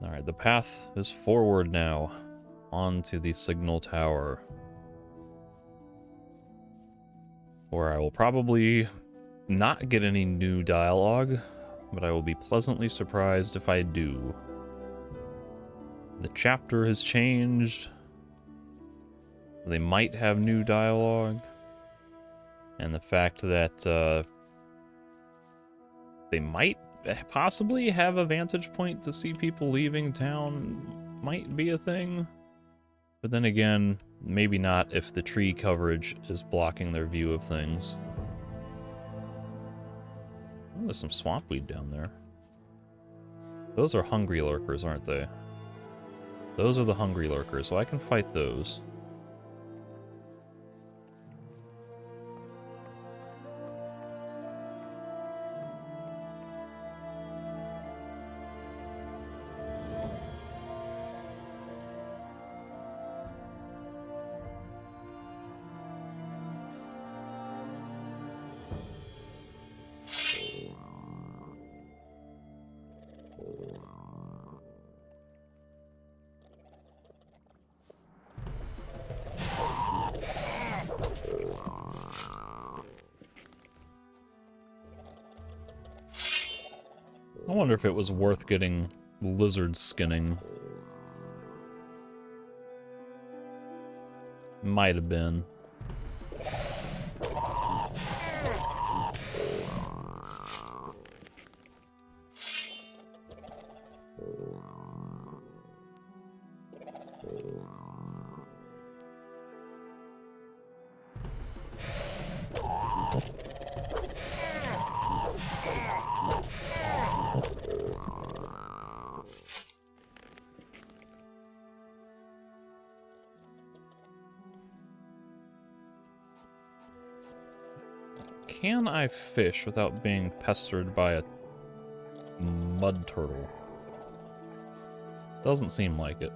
Alright, the path is forward now. On to the signal tower. Where I will probably not get any new dialogue, but I will be pleasantly surprised if I do. The chapter has changed. They might have new dialogue. And the fact that they might possibly have a vantage point to see people leaving town might be a thing. But then again, maybe not if the tree coverage is blocking their view of things. Oh, there's some swampweed down there. Those are hungry lurkers, aren't they? Those are the hungry lurkers, so I can fight those. I wonder if it was worth getting lizard skinning. Might have been. Can I fish without being pestered by a mud turtle? Doesn't seem like it.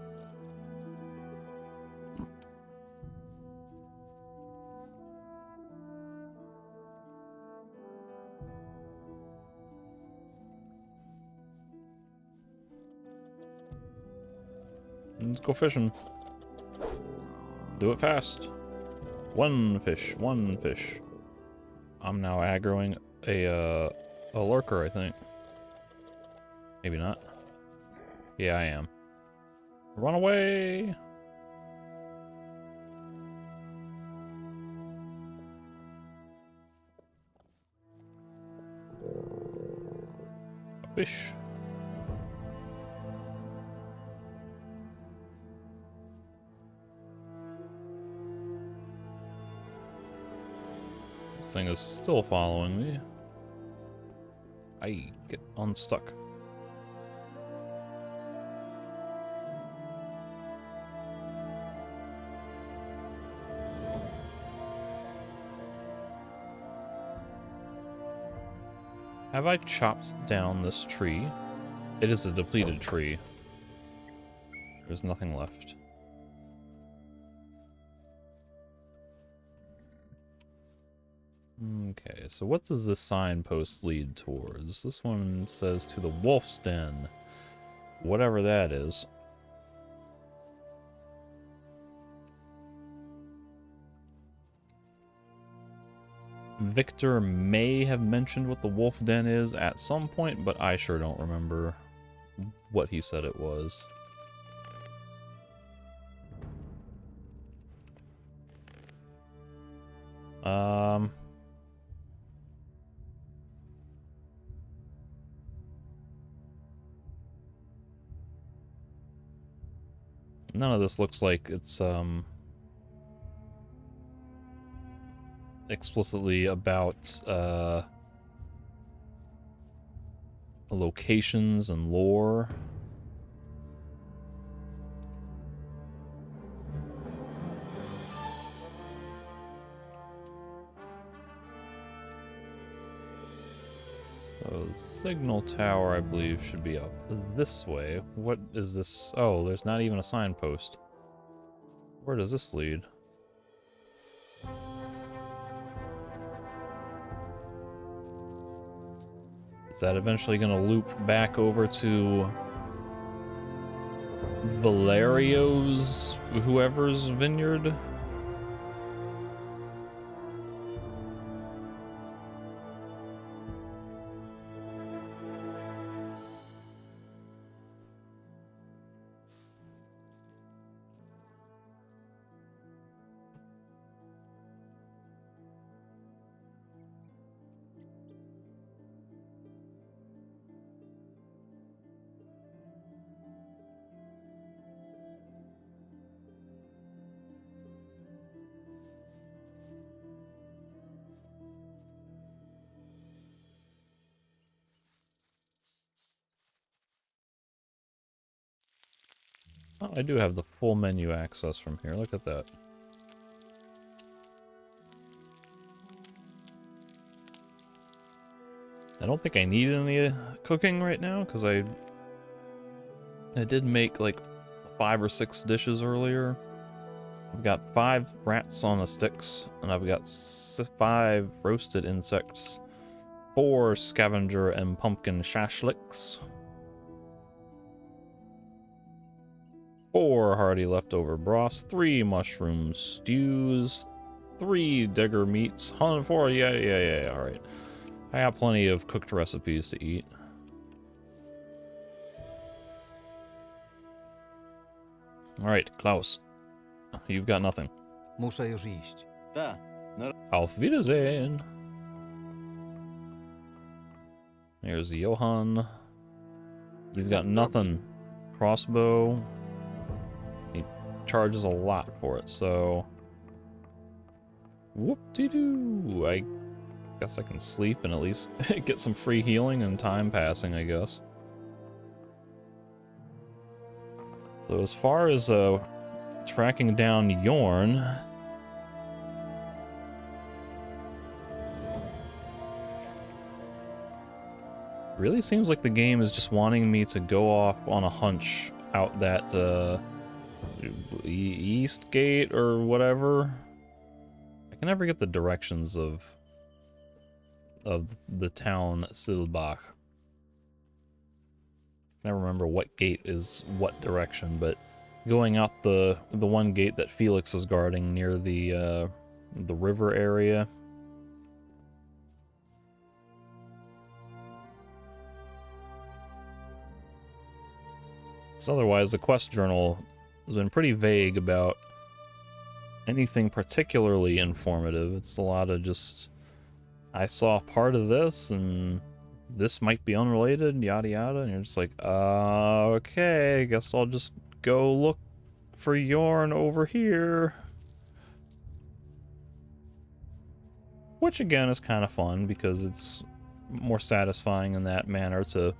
Let's go fishing. Do it fast. One fish, one fish. I'm now aggroing a lurker, I think. Maybe not. Yeah, I am. Run away! A fish. This thing is still following me. I get unstuck. Have I chopped down this tree? It is a depleted tree. There's nothing left. Okay, so what does this signpost lead towards? This one says to the Wolf's Den. Whatever that is. Victor may have mentioned what the Wolf Den is at some point, but I sure don't remember what he said it was. None of this looks like it's, explicitly about, locations and lore. So, the signal tower, I believe, should be up this way. What is this? Oh, there's not even a signpost. Where does this lead? Is that eventually going to loop back over to Valerio's, whoever's vineyard. Oh, I do have the full menu access from here. Look at that. I don't think I need any cooking right now, because I did make like 5 or 6 dishes earlier. I've got 5 rats on the sticks, and I've got 5 roasted insects, 4 scavenger and pumpkin shashliks, 4 hearty leftover broths, 3 mushroom stews, 3 digger meats, 4, yeah, alright. I got plenty of cooked recipes to eat. Alright, Klaus. You've got nothing. Muszę już iść. Auf Wiedersehen. There's Johann. He's got nothing. Crossbow. He charges a lot for it, so... Whoop-de-doo! I guess I can sleep and at least get some free healing and time passing, I guess. So as far as tracking down Yorn, really seems like the game is just wanting me to go off on a hunch out that east gate or whatever. I can never get the directions of the town Silbach. I never remember what gate is what direction, but going out the one gate that Felix is guarding near the river area. So otherwise, the quest journal has been pretty vague about anything particularly informative. It's a lot of just, I saw part of this, and this might be unrelated, yada yada, and you're just like, okay, I guess I'll just go look for Yorn over here. Which again is kind of fun, because it's more satisfying in that manner to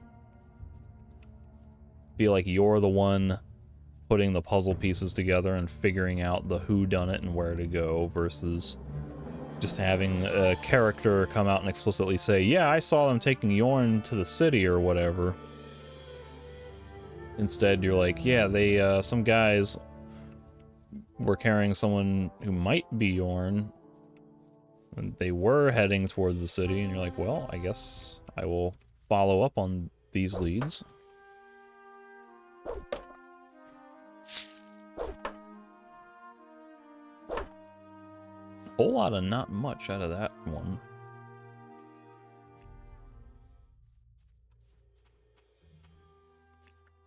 feel like you're the one putting the puzzle pieces together and figuring out the whodunit and where to go, versus just having a character come out and explicitly say, yeah, I saw them taking Yorn to the city or whatever. Instead, you're like, yeah, they, some guys were carrying someone who might be Yorn, and they were heading towards the city, and you're like, well, I guess I will follow up on these leads. Whole lot of not much out of that one.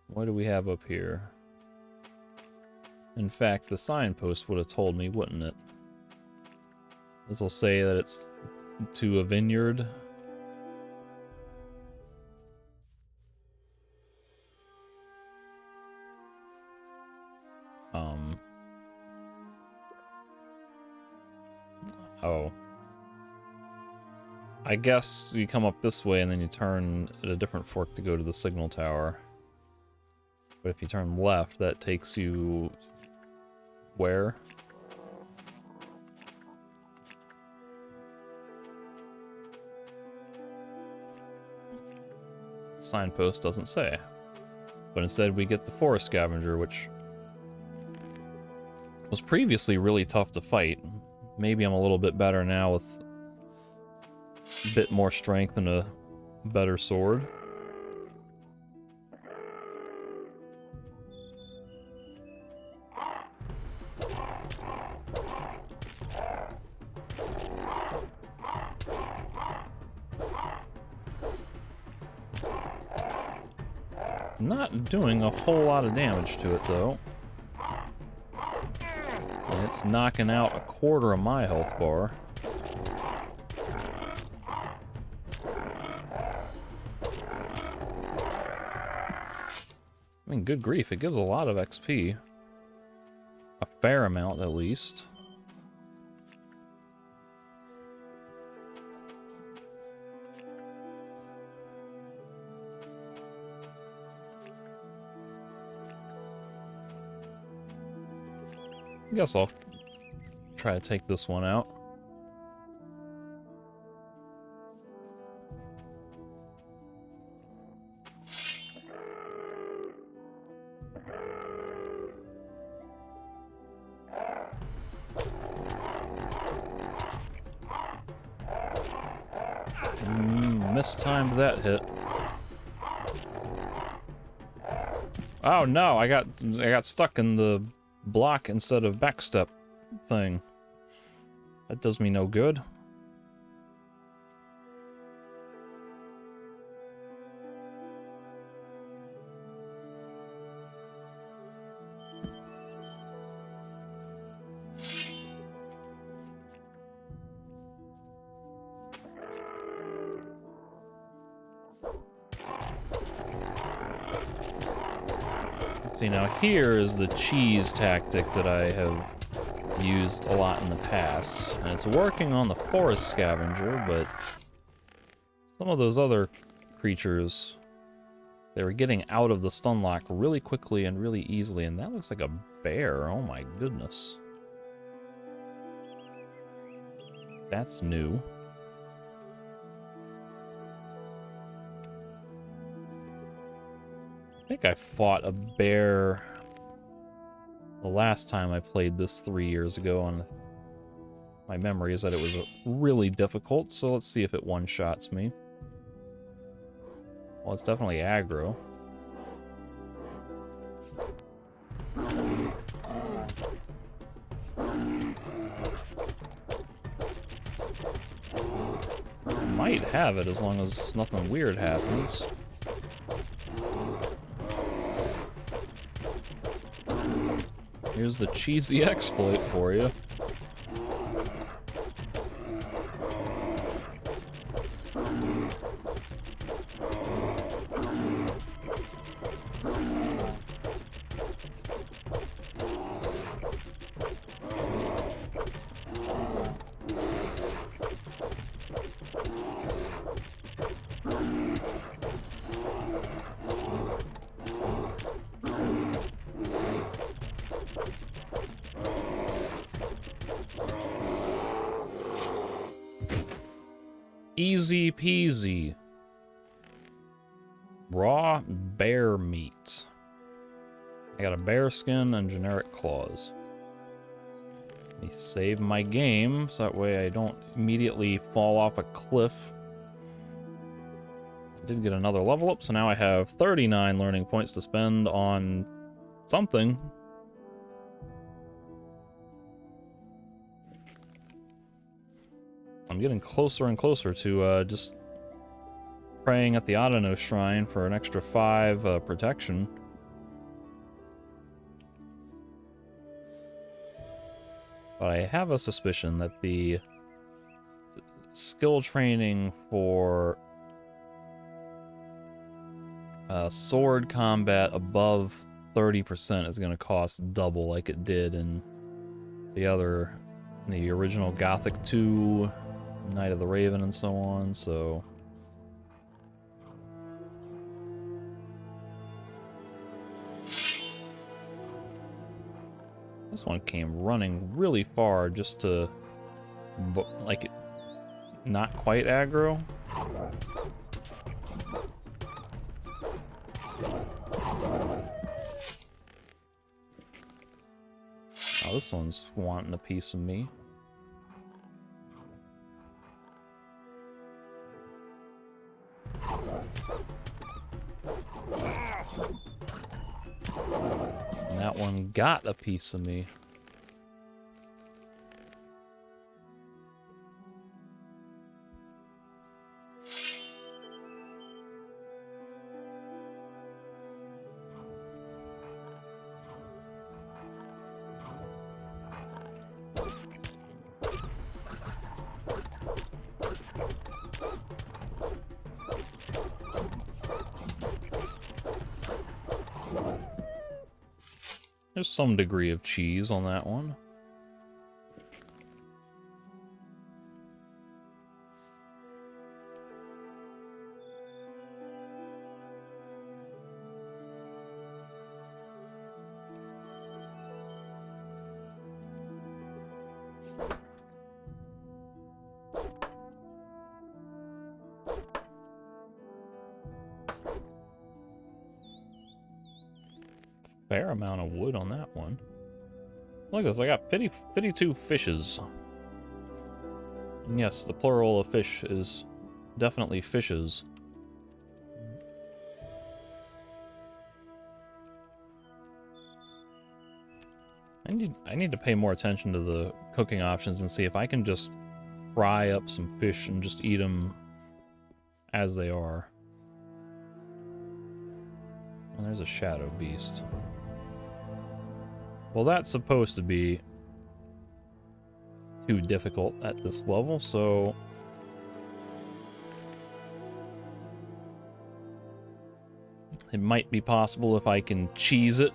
What do we have up here? In fact, the signpost would have told me, wouldn't it? This will say that it's to a vineyard. Oh. I guess you come up this way and then you turn at a different fork to go to the signal tower. But if you turn left, that takes you... where? Signpost doesn't say. But instead we get the forest scavenger, which was previously really tough to fight. Maybe I'm a little bit better now with a bit more strength and a better sword. Not doing a whole lot of damage to it, though. And it's knocking out a quarter of my health bar. I mean, good grief, it gives a lot of XP. A fair amount, at least. I guess I'll try to take this one out. Mistimed that hit. Oh no, I got stuck in the block instead of backstep thing. That does me no good. See, now here is the cheese tactic that I have used a lot in the past, and it's working on the forest scavenger, but some of those other creatures, they were getting out of the stun lock really quickly and really easily, and that looks like a bear. Oh my goodness. That's new. I think I fought a bear the last time I played this 3 years ago, and my memory is that it was really difficult, so let's see if it one-shots me. Well, it's definitely aggro. Might have it as long as nothing weird happens. Here's the cheesy exploit for you. Easy peasy. Raw bear meat. I got a bear skin and generic claws. Let me save my game so that way I don't immediately fall off a cliff. I did get another level up, so now I have 39 learning points to spend on something. I'm getting closer and closer to just praying at the Autono Shrine for an extra 5 protection. But I have a suspicion that the skill training for sword combat above 30% is going to cost double like it did in the original Gothic 2, Night of the Raven, and so on, so... This one came running really far just to, like, not quite aggro. Oh, this one's wanting a piece of me. And that one got a piece of me. There's some degree of cheese on that one. Fair amount of wood on that one. Look at this, I got 52 fishes. And yes, the plural of fish is definitely fishes. I need to pay more attention to the cooking options and see if I can just fry up some fish and just eat them as they are. Well, there's a shadow beast. Well, that's supposed to be too difficult at this level, so it might be possible if I can cheese it.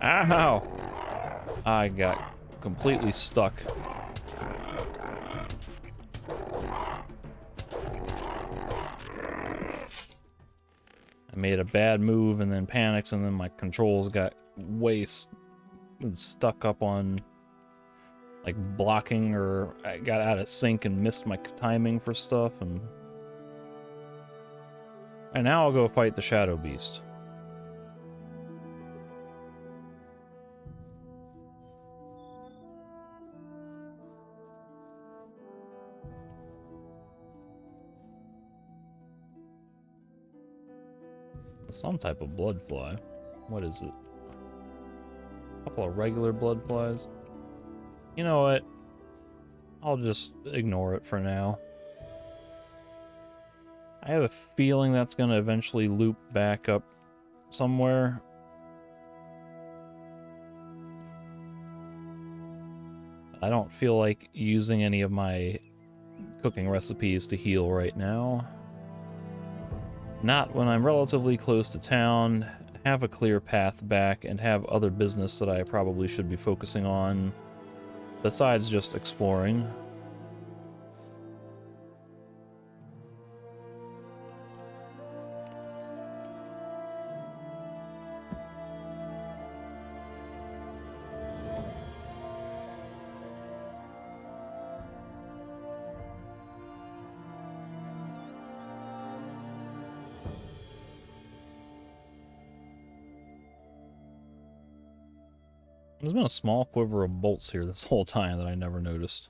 Ow! I got completely stuck. I made a bad move and then panicked, and then my controls got way stuck up on like blocking, or I got out of sync and missed my timing for stuff. And now I'll go fight the shadow beast. Some type of blood fly. What is it? A couple of regular blood flies. You know what? I'll just ignore it for now. I have a feeling that's going to eventually loop back up somewhere. I don't feel like using any of my cooking recipes to heal right now. Not when I'm relatively close to town, have a clear path back, and have other business that I probably should be focusing on besides just exploring. There's been a small quiver of bolts here this whole time that I never noticed.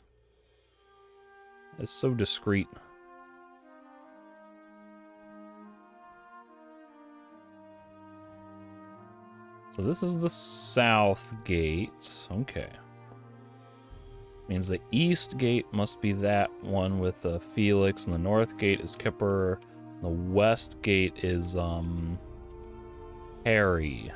It's so discreet. So this is the south gate. Okay. Means the east gate must be that one with Felix, and the north gate is Kipper. The west gate is Harry.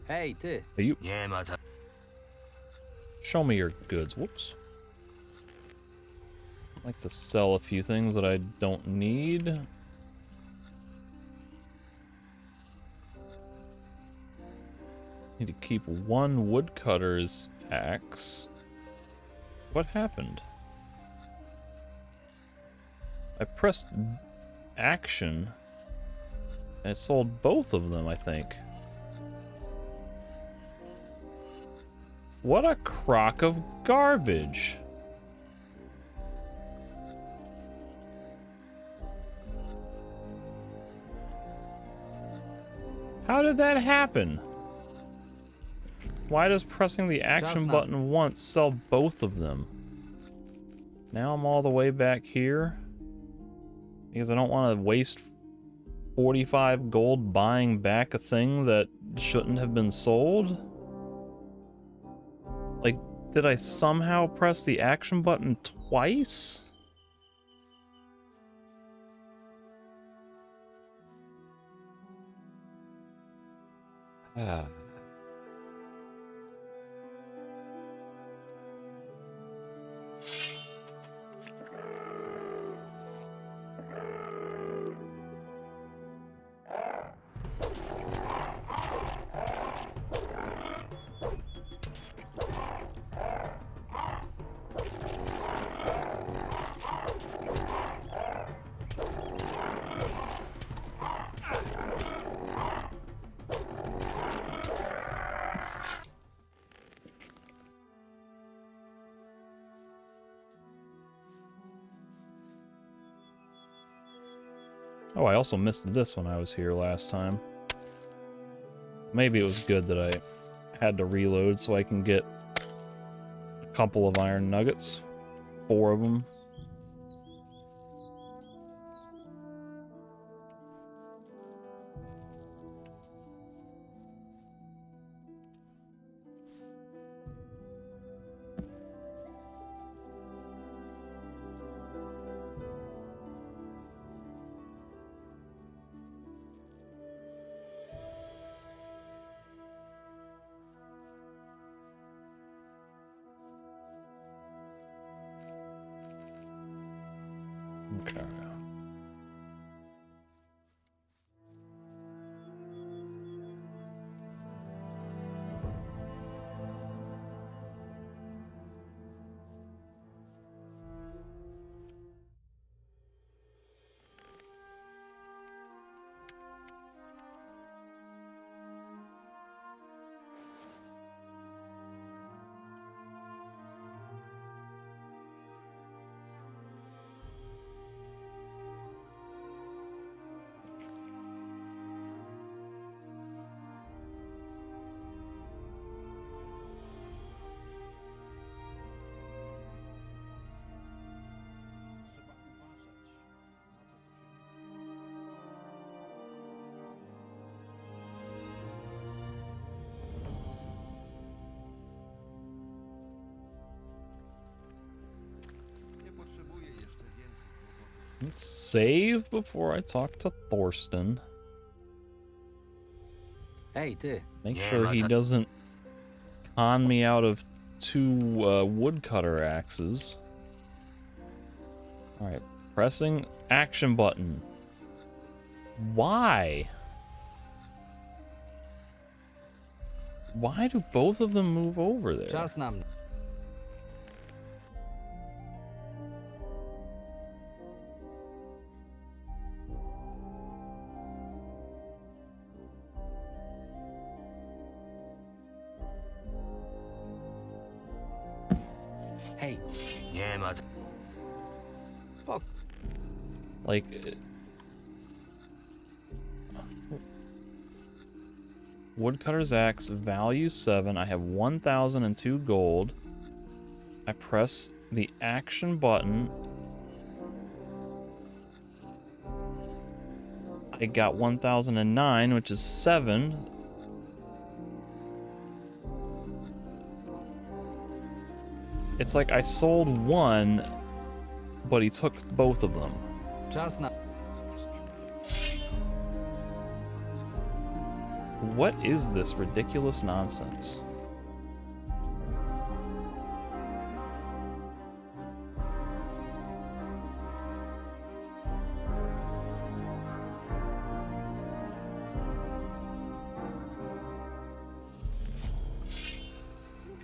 Hey, ty. Are you? Show me your goods. Whoops. I'd like to sell a few things that I don't need. Need to keep one woodcutter's axe. What happened? I pressed action and it sold both of them, I think. What a crock of garbage. How did that happen? Why does pressing the action button once sell both of them? Now I'm all the way back here because I don't want to waste 45 gold buying back a thing that shouldn't have been sold? Like, did I somehow press the action button twice? Ah. Oh, I also missed this when I was here last time. Maybe it was good that I had to reload so I can get a couple of iron nuggets. 4 of them. Okay. Let's save before I talk to Thorsten. Hey, ty. Make sure he doesn't con me out of 2 woodcutter axes. Alright, pressing action button. Why? Why do both of them move over there? Czas na mnie. Hej. Nie ma. Spok. Like... Woodcutter's axe, value 7. I have 1,002 gold. I press the action button. I got 1,009, which is 7. It's like I sold one, but he took both of them. Czas na... What is this ridiculous nonsense?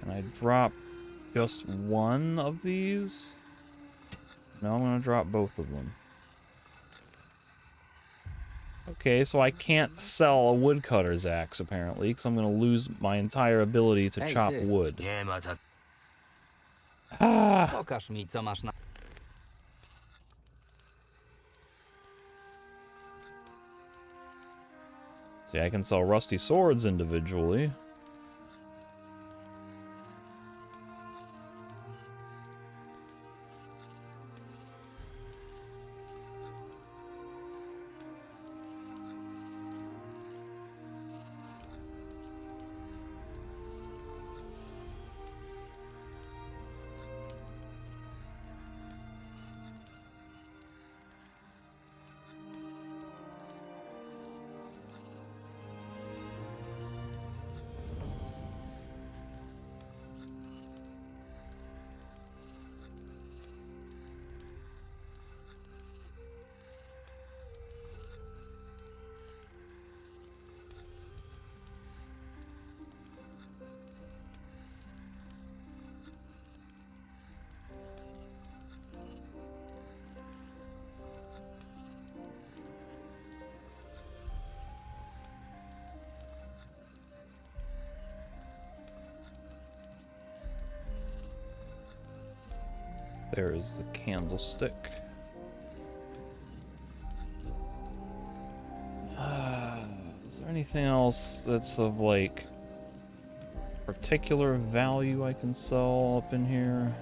Can I drop just one of these? No, I'm gonna drop both of them. Okay, so I can't sell a woodcutter's axe, apparently, because I'm going to lose my entire ability to chop ty. wood. Nie ma tak. Ah! Pokaż mi, co masz na... See, I can sell rusty swords individually. There is the candlestick. Is there anything else that's of, like, particular value I can sell up in here?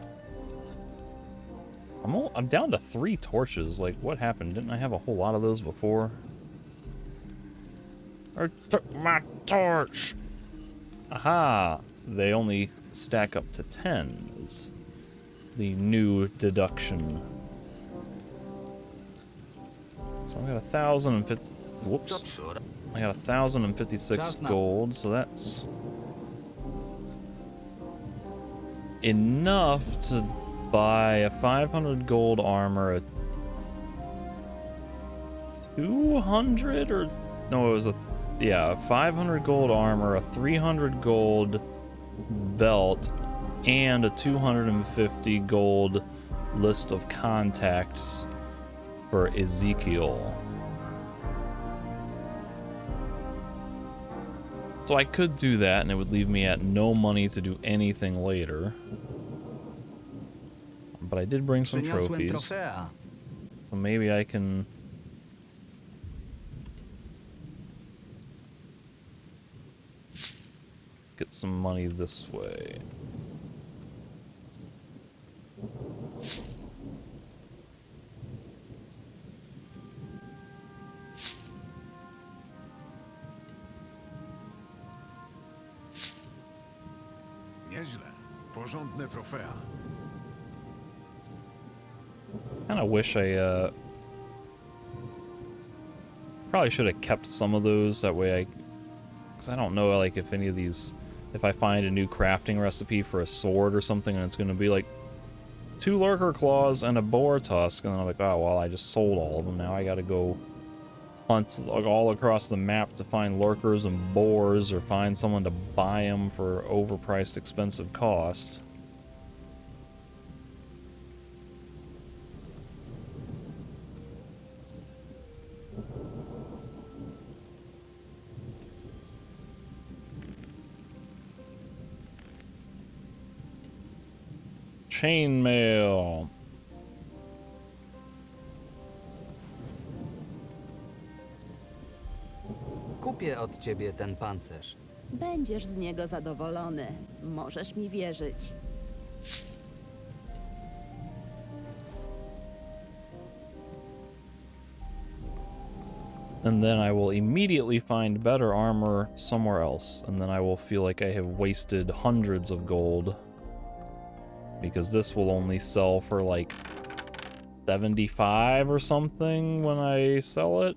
I'm down to 3 torches. Like, what happened? Didn't I have a whole lot of those before? I took my torch! Aha! They only stack up to 10 is the new deduction. So I got 1,050. Whoops. I got 1,056 gold, so that's enough to buy a 500 gold armor, a 200 or no, it was a 500 gold armor, a 300 gold belt, and a 250 gold list of contacts for Ezekiel. So I could do that, and it would leave me at no money to do anything later. But I did bring some trophies. So maybe I can get some money this way. Nieźle. Porządne trofea. Kind of wish I probably should have kept some of those, that way because I don't know, like, if any of these, if I find a new crafting recipe for a sword or something and it's going to be like 2 lurker claws and a boar tusk, and I'm like, oh well, I just sold all of them, now I gotta go hunt like all across the map to find lurkers and boars, or find someone to buy them for overpriced expensive cost. Chainmail. Kupię od ciebie ten pancerz. Będziesz z niego zadowolony. Możesz mi wierzyć. And then I will immediately find better armor somewhere else, and then I will feel like I have wasted hundreds of gold, because this will only sell for like 75 or something when I sell it.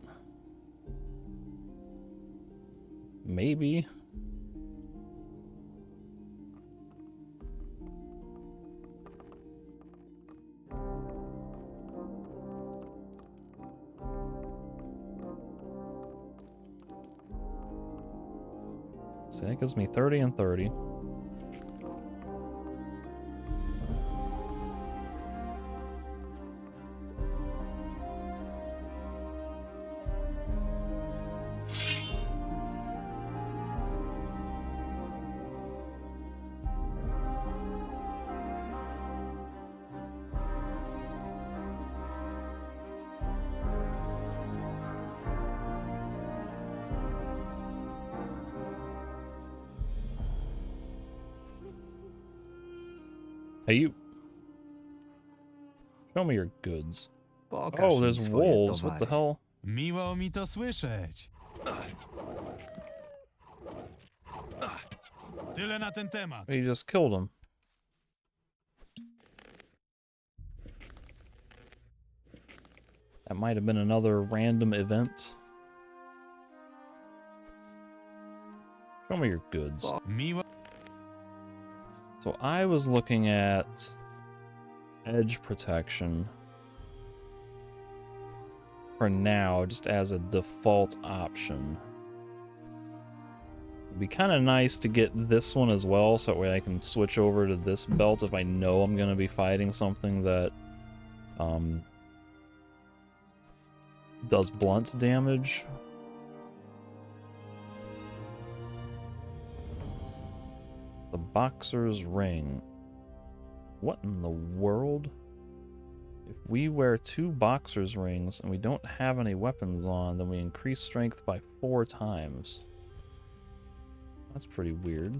Maybe. So that gives me 30 and 30. Hey, you. Show me your goods. Pokaż Oh, mi there's swoje wolves. What the towary. hell? Miło mi to słyszeć. Tyle na ten temat. He just killed him. That might have been another random event. Show me your goods. Miło. So I was looking at edge protection for now, just as a default option. It'd be kind of nice to get this one as well, so that way I can switch over to this belt if I know I'm going to be fighting something that does blunt damage. The boxer's ring. What in the world? If we wear 2 boxer's rings and we don't have any weapons on, then we increase strength by 4 times. That's pretty weird.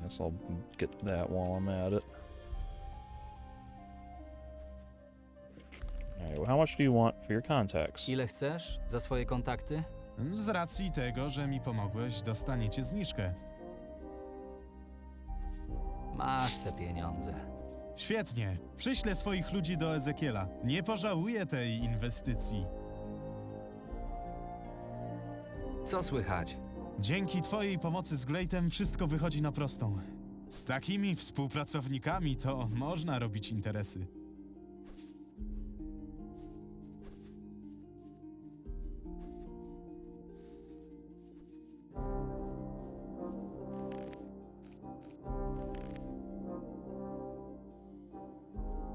I guess I'll get that while I'm at it. Alright, well, how much do you want for your contacts? Ile chcesz za swoje kontakty? Z racji tego, że mi pomogłeś, dostaniecie zniżkę. Masz te pieniądze. Świetnie. Przyślę swoich ludzi do Ezekiela. Nie pożałuję tej inwestycji. Co słychać? Dzięki twojej pomocy z Glejtem wszystko wychodzi na prostą. Z takimi współpracownikami to można robić interesy.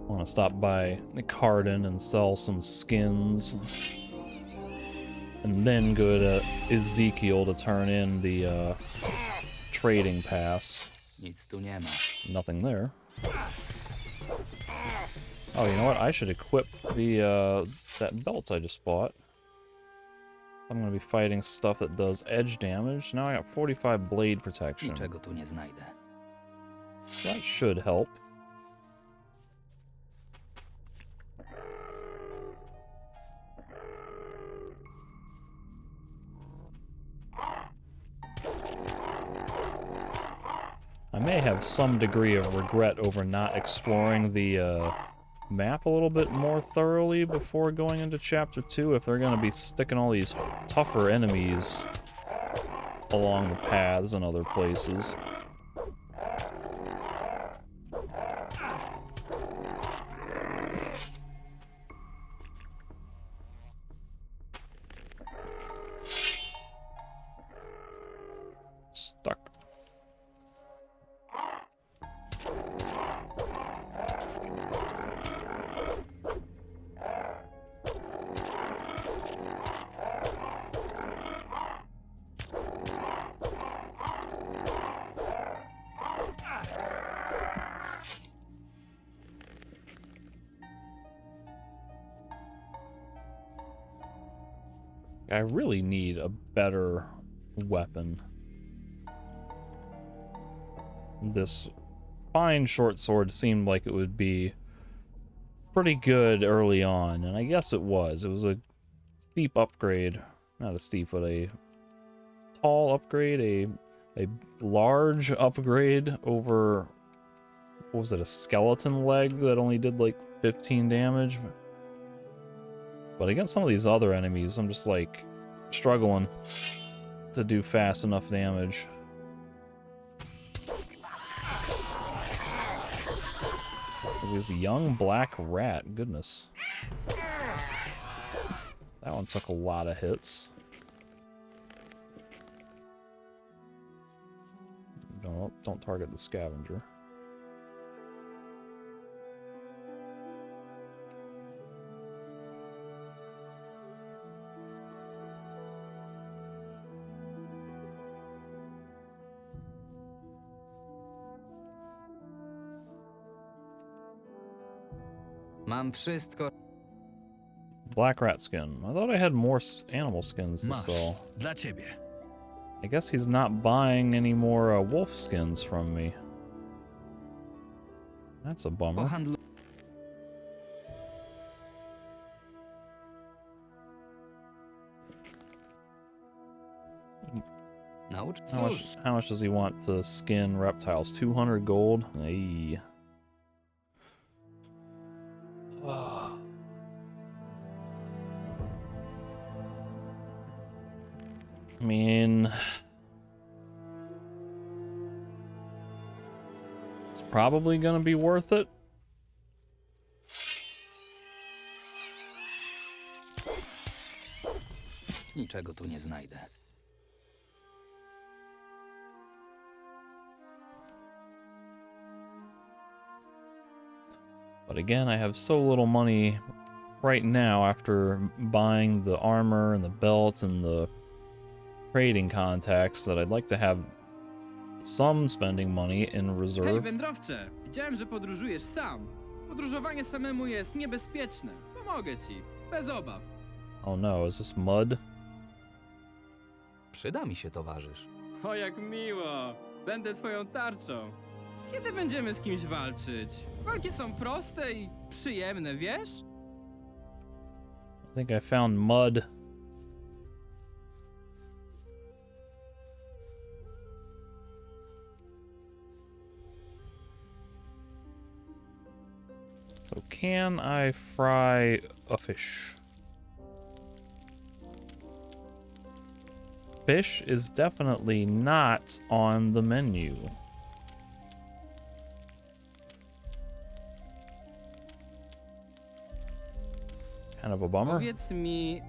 I want to stop by the Cardin and sell some skins. And then go to Ezekiel to turn in the trading pass. Nic tu nie ma. Nothing there. Oh, you know what? I should equip the that belt I just bought. I'm gonna be fighting stuff that does edge damage. Now I got 45 blade protection. Niczego tu nie znajdę. That should help. I may have some degree of regret over not exploring the map a little bit more thoroughly before going into Chapter 2 if they're going to be sticking all these tougher enemies along the paths and other places. Stuck. I really need a better weapon. This fine short sword seemed like it would be pretty good early on, and I guess it was. It was a steep upgrade. Not a steep, but a tall upgrade, a large upgrade over, what was it, a skeleton leg that only did like 15 damage? But against some of these other enemies, I'm just like struggling to do fast enough damage. It was a young black rat, goodness. That one took a lot of hits. Don't target the scavenger. Mam wszystko. Black rat skin. I thought I had more animal skins to Masz. sell. Dla ciebie. I guess he's not buying any more wolf skins from me. That's a bummer. Pohandlu... Naucz? Cóż, How much does he want to skin reptiles? 200 gold? Ay. I mean, it's probably gonna be worth it. niczego tu nie znajdę. But again, I have so little money right now after buying the armor and the belt and the trading contacts that I'd like to have some spending money in Hej, reserve. wędrowcze! Widziałem, że podróżujesz sam. Podróżowanie samemu jest niebezpieczne. Pomogę ci, bez obaw. Oh no, is this mud? Przyda mi się towarzysz. O, jak miło! Będę twoją tarczą. Kiedy będziemy z kimś walczyć? Walki są proste i przyjemne, wiesz? I think I found mud. So can I fry a fish? Fish is definitely not on the menu. Kind of a bummer. Powiedz mi,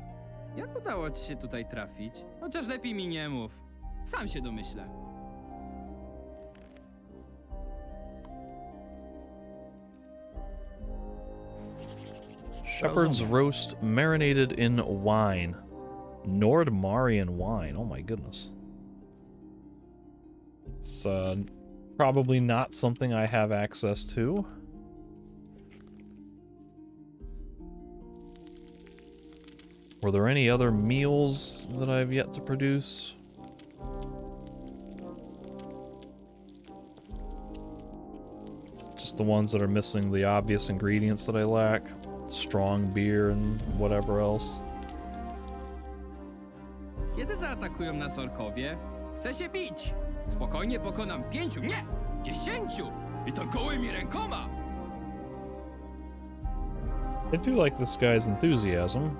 jak udało ci się tutaj trafić? Chociaż lepiej mi nie mów. Sam się domyślę. Shepherd's roast marinated in wine. Nordmarian wine. Oh my goodness. It's probably not something I have access to. Were there any other meals that I've yet to produce? It's just the ones that are missing the obvious ingredients that I lack. Strong beer and whatever else. Kiedy zaatakują nas orkowie? Chcę się bić! Spokojnie pokonam 5, nie! 10! I to gołymi rękoma! I do like this guy's enthusiasm.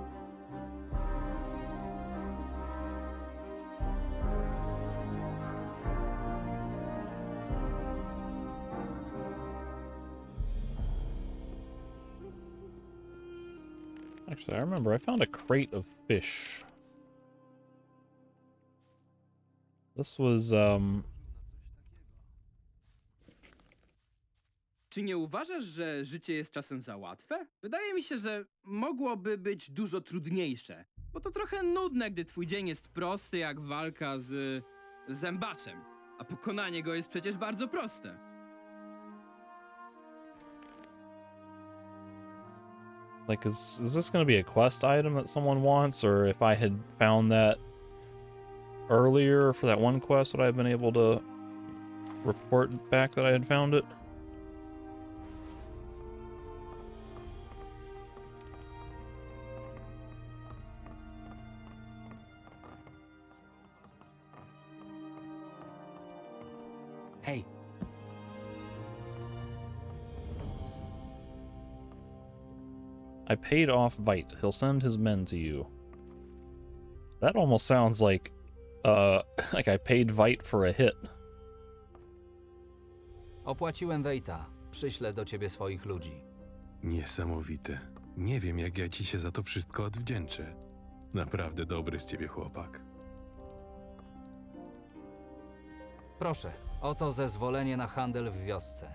Actually, I remember I found a crate of fish. This was, Czy nie uważasz, że życie jest czasem za łatwe? Wydaje mi się, że mogłoby być dużo trudniejsze. Bo to trochę nudne, gdy twój dzień jest prosty jak walka z zębaczem. A pokonanie go jest przecież bardzo proste. like, is this going to be a quest item that someone wants? Or if I had found that earlier for that one quest, would I have been able to report back that I had found it? Hej, I paid off Vite. He'll send his men to you. That almost sounds like I paid Vite for a hit. opłaciłem Wejta. Przyślę do ciebie swoich ludzi. Niesamowite. Nie wiem, jak ja ci się za to wszystko odwdzięczę. Naprawdę dobry z ciebie chłopak. Proszę, oto zezwolenie na handel w wiosce.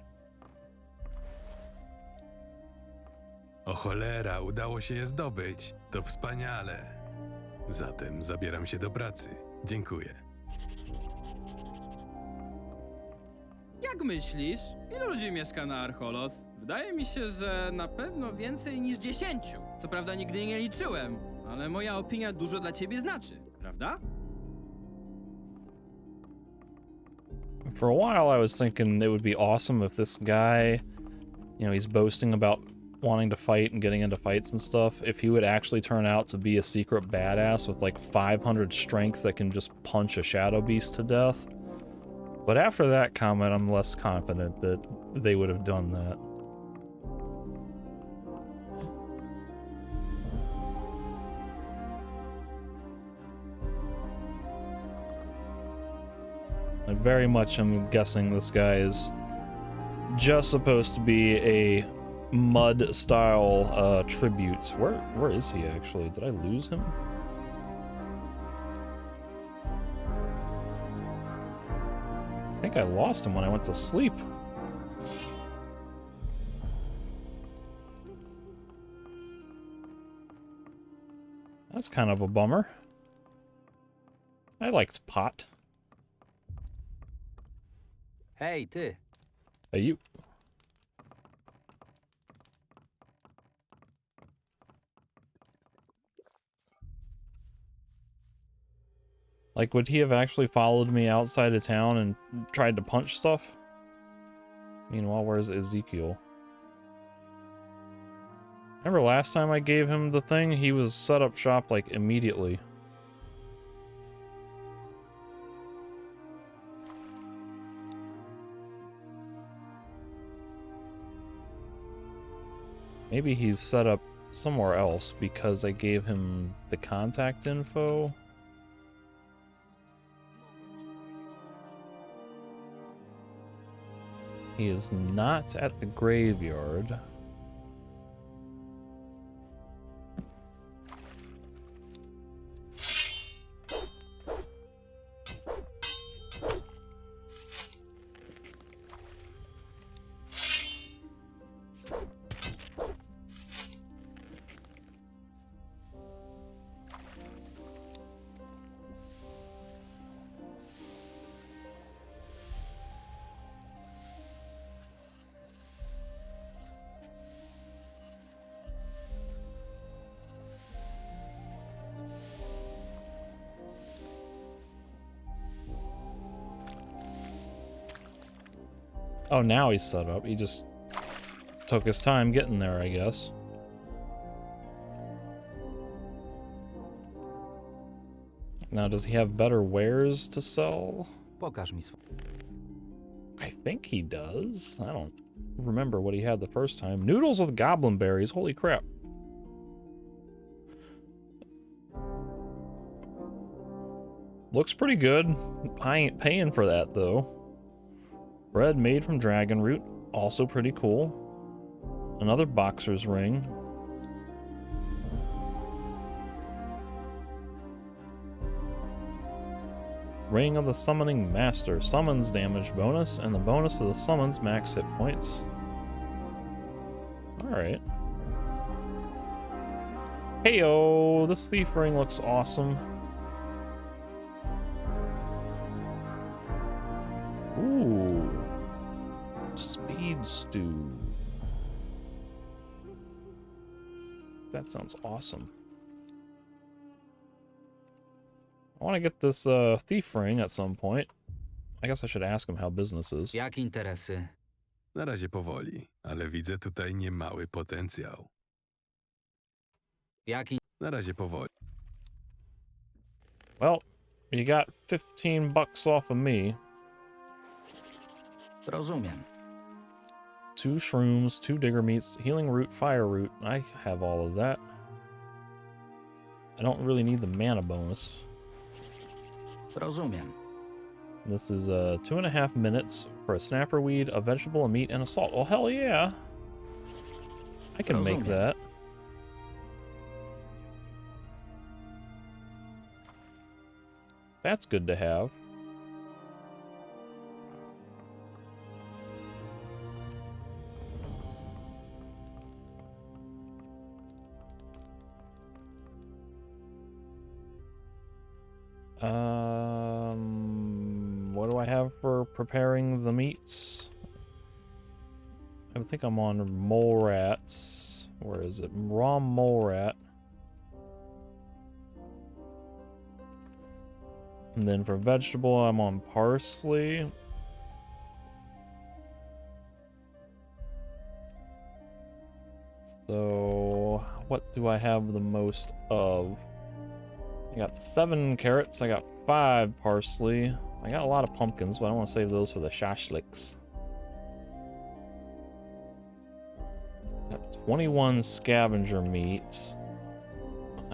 O cholera, udało się je zdobyć. To wspaniale. Zatem zabieram się do pracy. Dziękuję. Jak myślisz, ilu ludzi mieszka na Archolos? Wydaje mi się, że na pewno więcej niż 10. Co prawda nigdy nie liczyłem, ale moja opinia dużo dla ciebie znaczy, prawda? For a while, I was thinking it would be awesome if this guy, you know, he's boasting about wanting to fight and getting into fights and stuff, if he would actually turn out to be a secret badass with like 500 strength that can just punch a shadow beast to death. But after that comment, I'm less confident that they would have done that. I very much am guessing this guy is just supposed to be a mud-style tribute. Where is he actually? Did I lose him? I think I lost him when I went to sleep. That's kind of a bummer. I liked pot. Hej, ty! Hey, you. Like, would he have actually followed me outside of town and tried to punch stuff? Meanwhile, where's Ezekiel? Remember last time I gave him the thing? He was set up shop, like, immediately. Maybe he's set up somewhere else because I gave him the contact info. He is not at the graveyard. Oh, now he's set up. He just took his time getting there, I guess. Now, does he have better wares to sell? Pokaż mi swój. I think he does. I don't remember what he had the first time. Noodles with goblin berries. Holy crap. Looks pretty good. I ain't paying for that, though. Bread made from dragon root. Also pretty cool. Another boxer's ring. Ring of the Summoning Master. Summons damage bonus, and the bonus of the summons max hit points. Alright. Heyo! This thief ring looks awesome. Ooh. Speed stew. That sounds awesome. I want to get this thief ring at some point. I guess I should ask him how business is. Jak interesy? Na razie powoli, ale widzę tutaj niemały potencjał. Jaki... Na razie powoli. Well, you got 15 bucks off of me. Rozumiem. 2 shrooms, 2 digger meats, healing root, fire root. I have all of that. I don't really need the mana bonus. Rozumiem. This is 2.5 minutes for a snapper weed, a vegetable, a meat, and a salt. Oh, hell yeah. I can make Rozumiem. that. That's good to have. What do I have for preparing the meats? I think I'm on mole rats. Where is it? Raw mole rat. And then for vegetable, I'm on parsley. So, what do I have the most of? I got 7 carrots, I got 5 parsley. I got a lot of pumpkins, but I want to save those for the shashliks. Got 21 scavenger meats.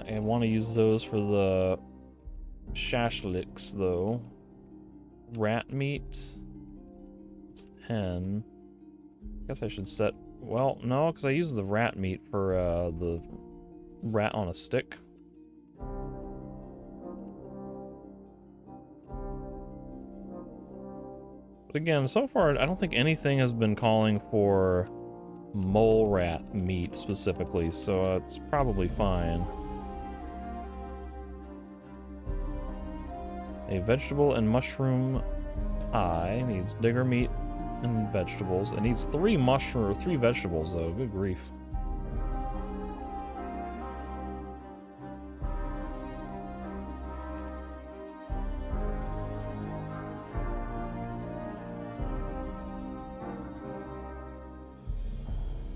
I want to use those for the shashliks, though. Rat meat. It's 10. I guess I should set... Well, no, because I use the rat meat for the rat on a stick. But again, so far, I don't think anything has been calling for mole rat meat specifically, so it's probably fine. A vegetable and mushroom pie. Needs digger meat and vegetables. It needs 3 vegetables though. Good grief.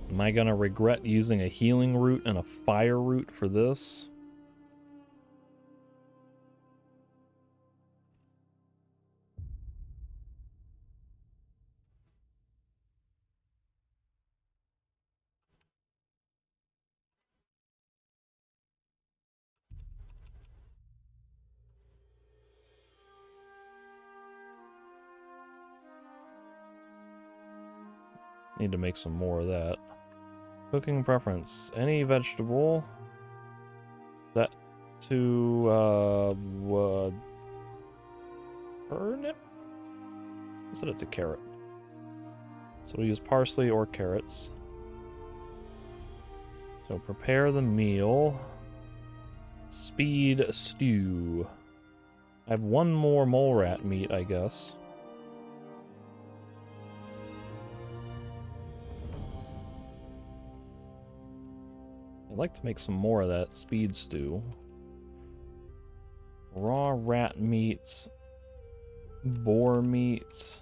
Am I gonna regret using a healing root and a fire root for this? Need to make some more of that. Cooking preference. Any vegetable. Set to turnip? Set it to carrot. So we'll use parsley or carrots. So prepare the meal. Speed stew. I have 1 more mole rat meat, I guess. I'd like to make some more of that speed stew. Raw rat meat. Boar meat.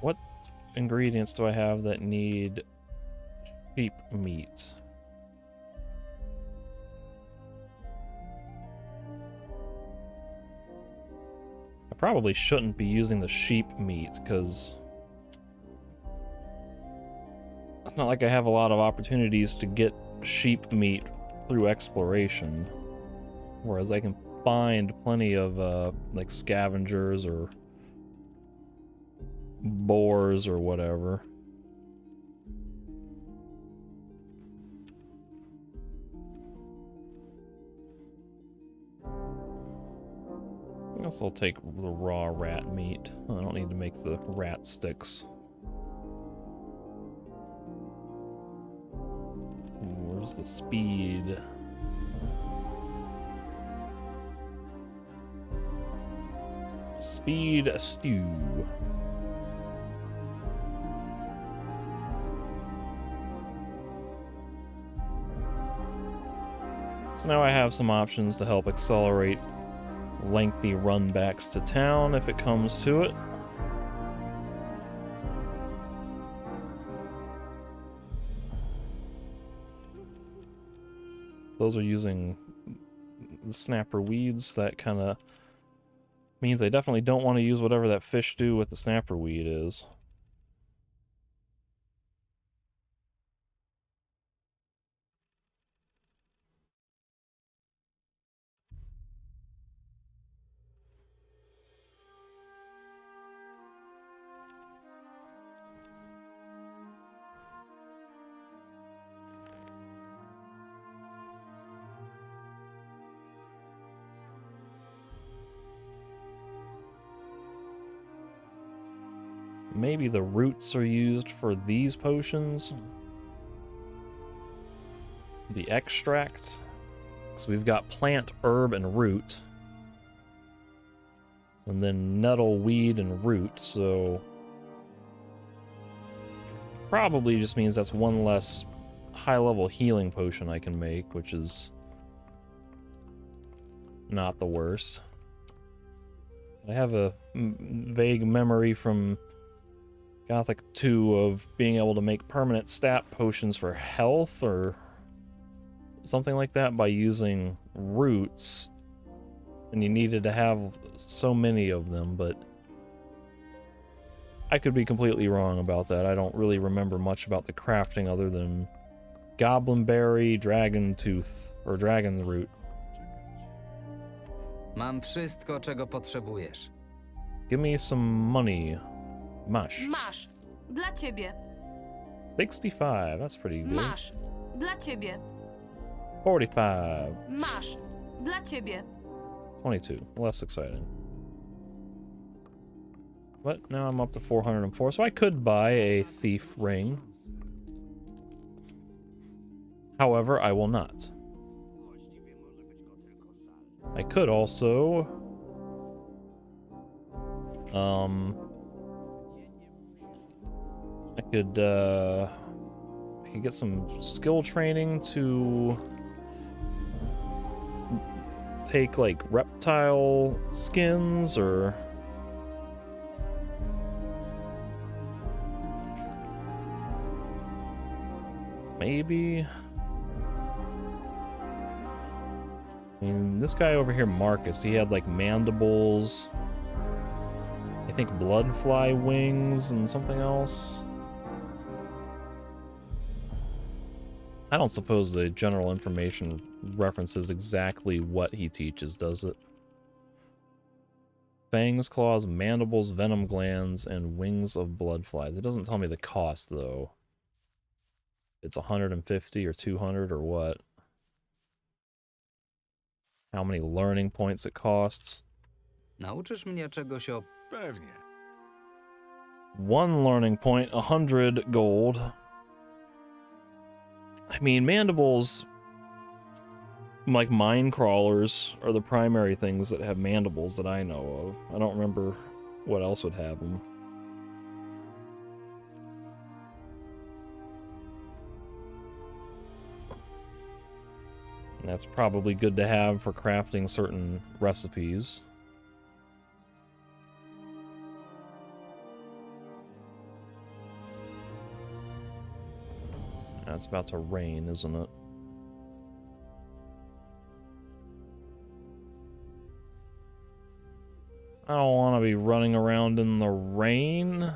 What ingredients do I have that need sheep meat? I probably shouldn't be using the sheep meat, because it's not like I have a lot of opportunities to get sheep meat through exploration. Whereas I can find plenty of, like, scavengers or boars or whatever. I guess I'll take the raw rat meat. I don't need to make the rat sticks. Where's the speed? Speed stew. So now I have some options to help accelerate lengthy runbacks to town if it comes to it. Those are using the snapper weeds. That kind of means I definitely don't want to use whatever that fish stew with the snapper weed is. Maybe the roots are used for these potions. The extract. So we've got plant, herb, and root. And then nettle, weed, and root, so probably just means that's 1 less high-level healing potion I can make, which is not the worst. I have a vague memory from Gothic 2 of being able to make permanent stat potions for health or something like that by using roots, and you needed to have so many of them, but I could be completely wrong about that. I don't really remember much about the crafting other than goblin berry, dragon tooth, or dragon root. Mam wszystko, czego potrzebujesz. Give me some money. Mash. Masz. Dla ciebie. 65, that's pretty good. Masz. Dla ciebie. 45. Masz. Dla ciebie. 22, less exciting. But now I'm up to 404, so I could buy a thief ring. However, I will not. I could also... I could get some skill training to take, like, reptile skins, or... maybe... I mean, this guy over here, Marcus, he had, like, mandibles, I think bloodfly wings, and something else. I don't suppose the general information references exactly what he teaches, does it? Fangs, claws, mandibles, venom glands, and wings of bloodflies. It doesn't tell me the cost, though. It's 150 or 200 or what? How many learning points it costs? Nauczysz mnie czegoś o... Pewnie. 1 learning point, 100 gold. I mean, mandibles, like mine crawlers, are the primary things that have mandibles that I know of. I don't remember what else would have them. And that's probably good to have for crafting certain recipes. It's about to rain, isn't it? I don't want to be running around in the rain.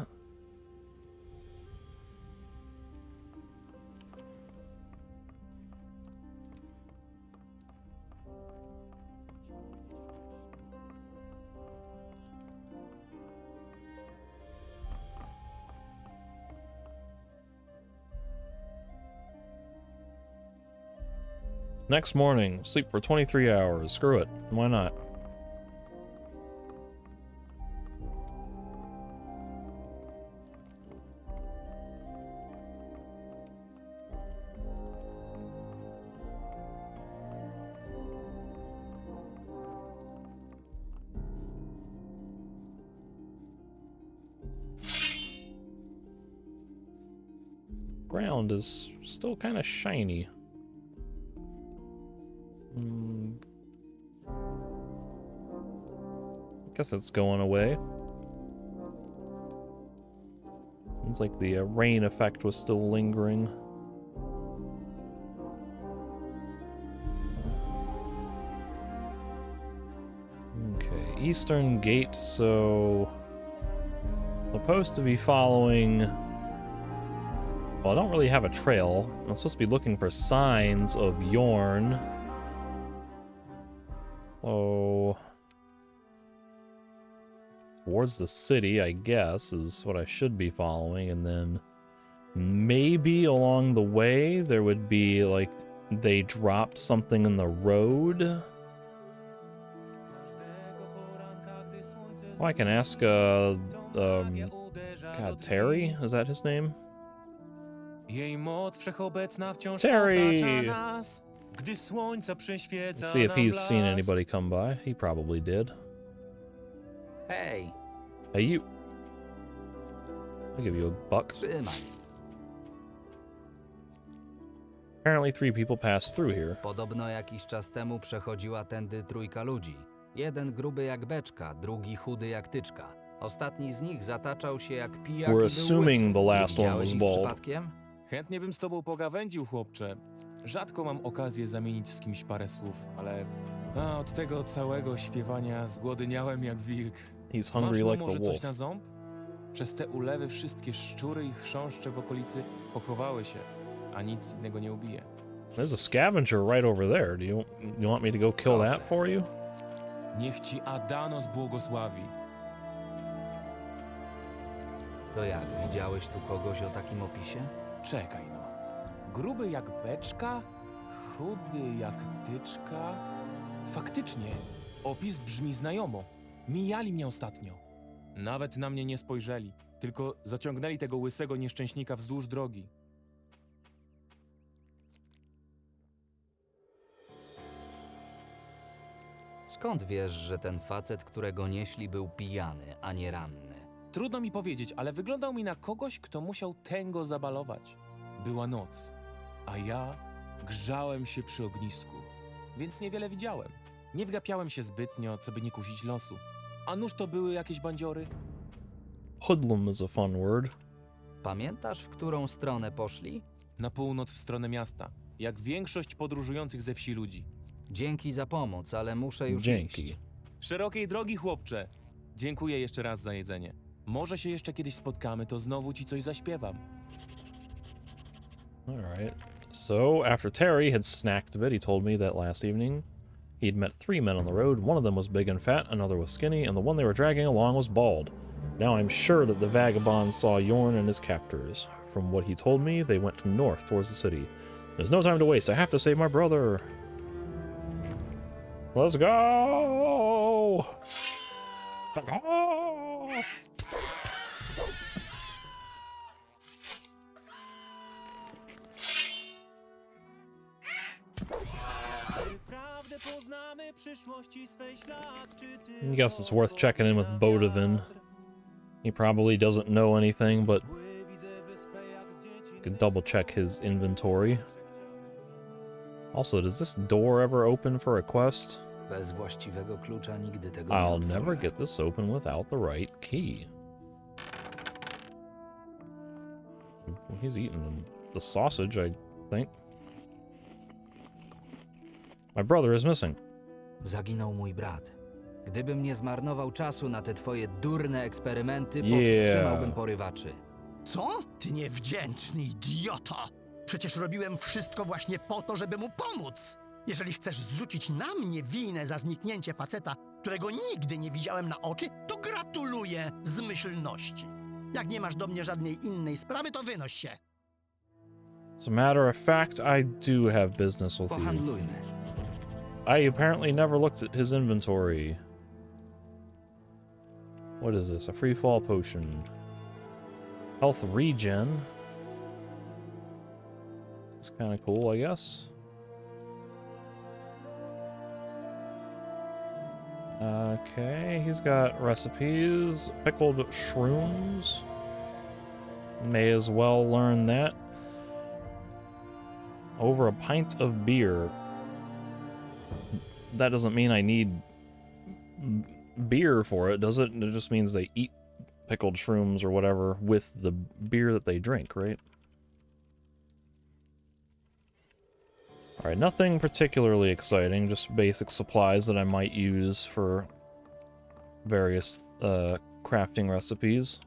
Next morning, sleep for 23 hours. Screw it. Why not? Ground is still kind of shiny. Guess it's going away. It's like the rain effect was still lingering. Okay, Eastern Gate, so... supposed to be following... well, I don't really have a trail. I'm supposed to be looking for signs of Yorn. So... towards the city, I guess, is what I should be following, and then maybe along the way there would be, like, they dropped something in the road. Oh, I can ask, God, Terry? Is that his name? Terry! Let's see if he's seen anybody come by. He probably did. Hej, Hey, you. I'll give you a buck. trzymaj. Apparently 3 people passed through here. Podobno jakiś czas temu przechodziła tędy trójka ludzi. Jeden gruby jak beczka, drugi chudy jak tyczka. Ostatni z nich zataczał się jak pijak i We're był assuming łysy. the last Nie one was widziałeś ich bald. przypadkiem? Chętnie bym z tobą pogawędził, chłopcze. Rzadko mam okazję zamienić z kimś parę słów, ale od tego całego śpiewania zgłodyniałem jak wilk. He's Masz hungry no like może the coś wolf. na ząb? Przez te ulewy wszystkie szczury i chrząszcze w okolicy pochowały się, a nic innego nie ubije. There's a scavenger right over there. Do you want me to go kill that for you? Niech ci Adanos błogosławi. To jak, widziałeś tu kogoś o takim opisie? Czekaj no. Gruby jak beczka, chudy jak tyczka. Faktycznie, opis brzmi znajomo. Mijali mnie ostatnio. Nawet na mnie nie spojrzeli, tylko zaciągnęli tego łysego nieszczęśnika wzdłuż drogi. Skąd wiesz, że ten facet, którego nieśli, był pijany, a nie ranny? Trudno mi powiedzieć, ale wyglądał mi na kogoś, kto musiał tęgo zabalować. Była noc, a ja grzałem się przy ognisku, więc niewiele widziałem. Nie wgapiałem się zbytnio, co by nie kusić losu. A nuż to były jakieś bandziory? Hoodlum is a fun word. Pamiętasz, w którą stronę poszli? Na północ w stronę miasta, jak większość podróżujących ze wsi ludzi. Dzięki za pomoc, ale muszę już Dzięki. iść. Szerokiej drogi, chłopcze! Dziękuję jeszcze raz za jedzenie. Może się jeszcze kiedyś spotkamy, to znowu ci coś zaśpiewam. Alright. So, after Terry had snacked a bit, he told me that last evening he had met 3 men on the road. One of them was big and fat, another was skinny, and the one they were dragging along was bald. Now I'm sure that the vagabond saw Yorn and his captors. From what he told me, they went north towards the city. There's no time to waste. I have to save my brother. Let's go! I guess it's worth checking in with Bodavin. He probably doesn't know anything, but could double check his inventory. Also, does this door ever open for a quest? Bez właściwego klucza nigdy tego I'll nie otworzysz. never get this open without the right key. He's eating the sausage, I think. My brother is missing. Zaginął mój brat. Gdybym nie zmarnował czasu na te twoje durne eksperymenty, Yeah. powstrzymałbym porywaczy. Co? Ty niewdzięczny idioto! Przecież robiłem wszystko właśnie po to, żeby mu pomóc! Jeżeli chcesz zrzucić na mnie winę za zniknięcie faceta, którego nigdy nie widziałem na oczy, to gratuluję zmyślności. Jak nie masz do mnie żadnej innej sprawy, to wynoś się. As a matter of fact, I do have business with you. Pohandlujmy. I apparently never looked at his inventory. What is this? A free fall potion. Health regen. It's kind of cool, I guess. Okay, he's got recipes. Pickled shrooms. May as well learn that. Over a pint of beer. That doesn't mean I need beer for it, does it? It just means they eat pickled shrooms or whatever with the beer that they drink, right? Alright, nothing particularly exciting, just basic supplies that I might use for various crafting recipes.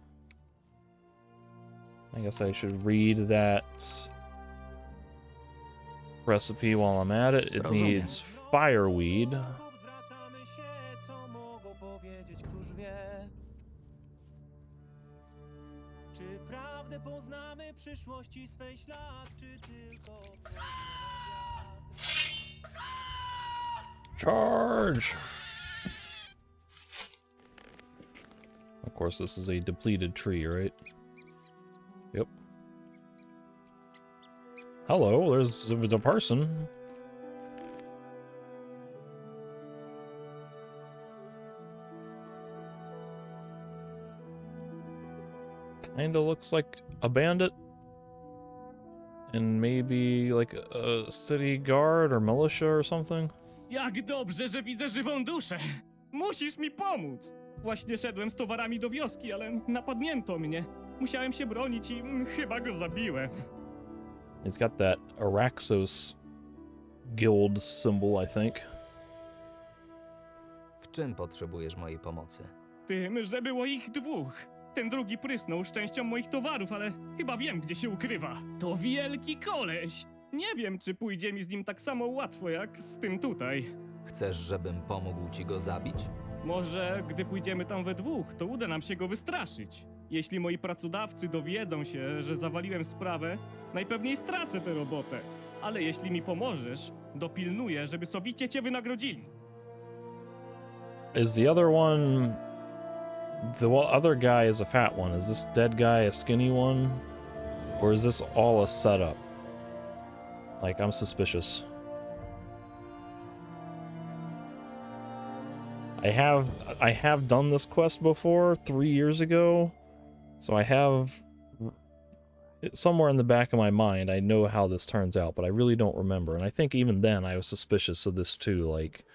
I guess I should read that recipe while I'm at it. It needs fireweed. Charge! Of course, this is a depleted tree, right? Yep. Hello, there's a person. Kinda looks like a bandit. And maybe like a city guard or militia or something. Jak dobrze, że widzę żywą duszę! Musisz mi pomóc! Właśnie szedłem z towarami do wioski, ale napadnięto mnie. Musiałem się bronić i chyba go zabiłem. He's got that Araxos guild symbol, I think. W czym potrzebujesz mojej pomocy? Tym, że było ich 2. Ten drugi prysnął z częścią moich towarów, ale chyba wiem, gdzie się ukrywa. To wielki koleś! Nie wiem, czy pójdzie mi z nim tak samo łatwo, jak z tym tutaj. Chcesz, żebym pomógł ci go zabić? Może, gdy pójdziemy tam we 2, to uda nam się go wystraszyć. Jeśli moi pracodawcy dowiedzą się, że zawaliłem sprawę, najpewniej stracę tę robotę. Ale jeśli mi pomożesz, dopilnuję, żeby sowicie cię wynagrodzili. Is the other one the other guy is a fat one. Is this dead guy a skinny one? Or is this all a setup? Like, I'm suspicious. I have done this quest before 3 years ago, so I have somewhere in the back of my mind I know how this turns out, but I really don't remember. And I think even then I was suspicious of this too. Like,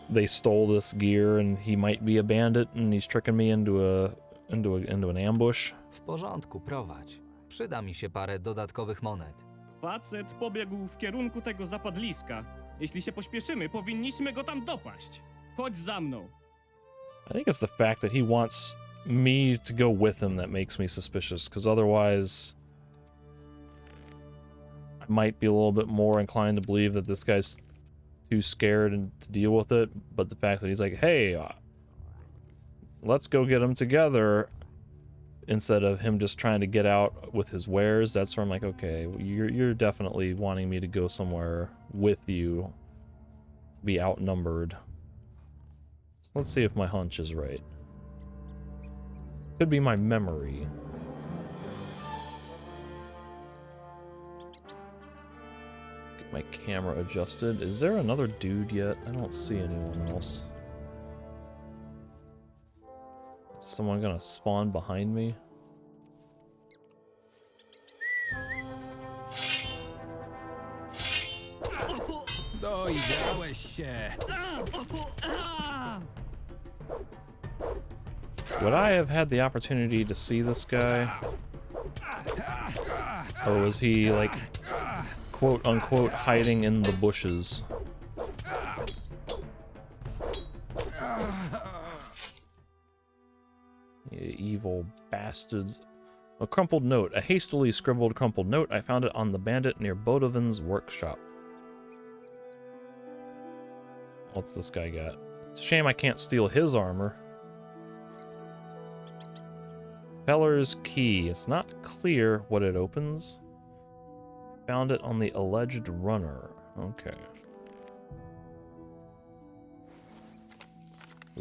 they stole this gear and he might be a bandit and he's tricking me into an ambush. W porządku, prowadź. Przyda mi się parę dodatkowych monet. Facet pobiegł w kierunku tego zapadliska. Jeśli się pośpieszymy, powinniśmy go tam dopaść. Chodź za mną. I think it's the fact that he wants me to go with him that makes me suspicious, because otherwise I might be a little bit more inclined to believe that this guy's too scared to deal with it, but the fact that he's like, hey, let's go get him together, instead of him just trying to get out with his wares, that's where I'm like, okay, you're definitely wanting me to go somewhere with you, to be outnumbered. So let's see if my hunch is right. Could be my memory. Get my camera adjusted. Is there another dude yet? I don't see anyone else. Is someone gonna spawn behind me? Dojrzałeś się. Would I have had the opportunity to see this guy? Or was he, like, quote-unquote hiding in the bushes? You evil bastards. A crumpled note. A hastily scribbled crumpled note. I found it on the bandit near Bodovin's workshop. What's this guy got? It's a shame I can't steal his armor. Feller's key. It's not clear what it opens. Found it on the alleged runner. Okay.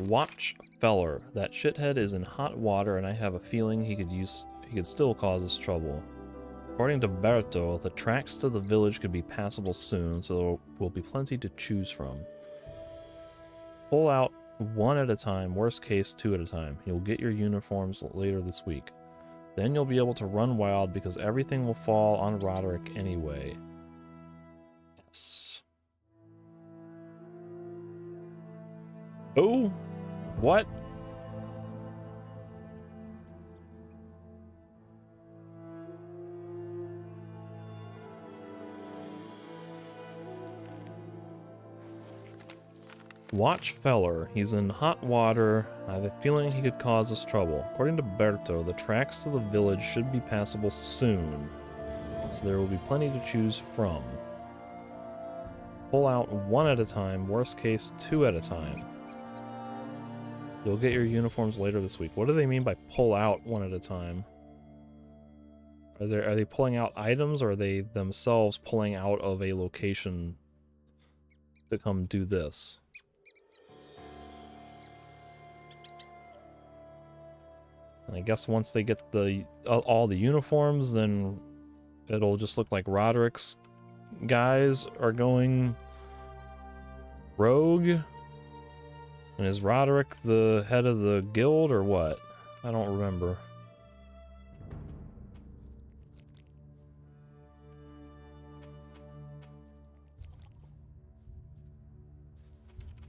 Watch Feller. That shithead is in hot water, and I have a feeling he could still cause us trouble. According to Berto, the tracks to the village could be passable soon, so there will be plenty to choose from. Pull out one at a time, worst case 2 at a time. You'll get your uniforms later this week. Then you'll be able to run wild because everything will fall on Roderick anyway. Yes. Oh? What? Watch Feller. He's in hot water. I have a feeling he could cause us trouble. According to Berto, the tracks to the village should be passable soon, so there will be plenty to choose from. Pull out one at a time, worst case 2 at a time. You'll get your uniforms later this week. What do they mean by pull out one at a time? Are they pulling out items, or are they themselves pulling out of a location to come do this? And I guess once they get all the uniforms, then it'll just look like Roderick's guys are going rogue. And is Roderick the head of the guild or what? I don't remember.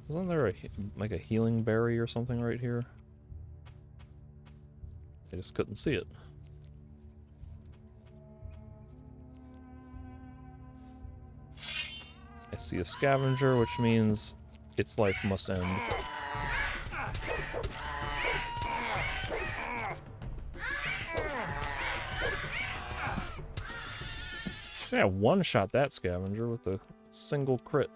Isn't there like a healing berry or something right here? I just couldn't see it. I see a scavenger, which means its life must end. So yeah, one-shot that scavenger with a single crit.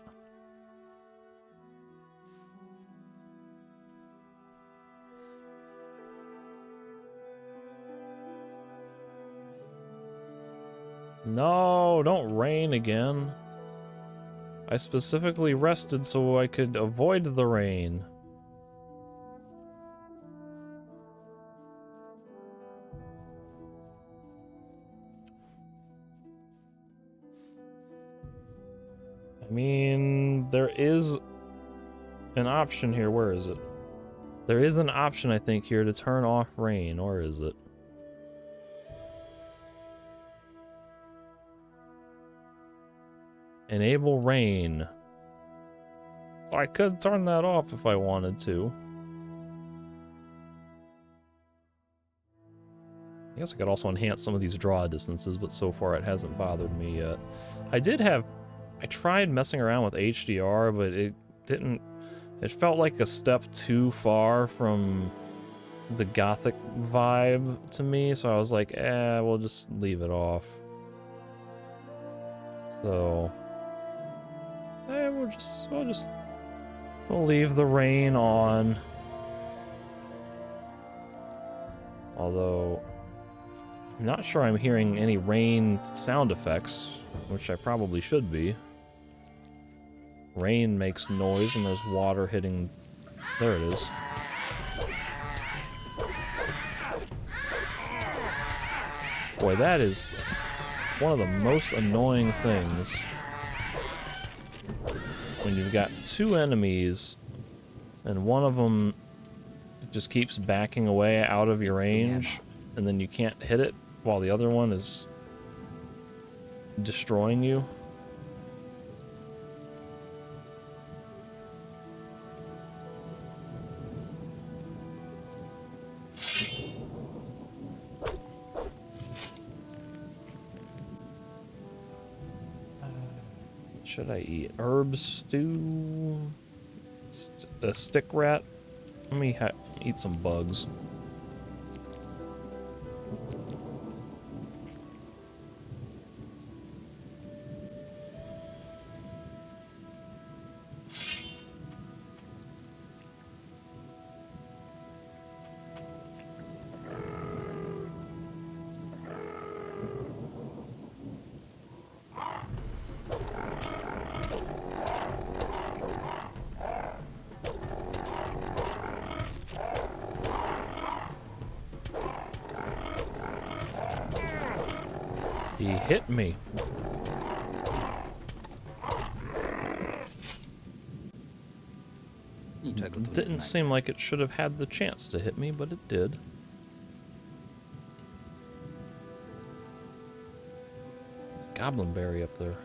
No, don't rain again. I specifically rested so I could avoid the rain. I mean, there is an option here. Where is it? There is an option, I think, here to turn off rain. Or is it? Enable rain. So I could turn that off if I wanted to. I guess I could also enhance some of these draw distances, but so far it hasn't bothered me yet. I tried messing around with HDR, but it felt like a step too far from the Gothic vibe to me, so I was like, we'll just leave it off. So, we'll leave the rain on. Although, I'm not sure I'm hearing any rain sound effects, which I probably should be. Rain makes noise and there's water hitting. There it is. Boy, that is one of the most annoying things. When you've got two enemies and one of them just keeps backing away out of your range and then you can't hit it while the other one is destroying you. Should I eat herb stew? A stick rat? Let me eat some bugs. He hit me. Didn't seem like it should have had the chance to hit me, but it did. Goblin berry up there.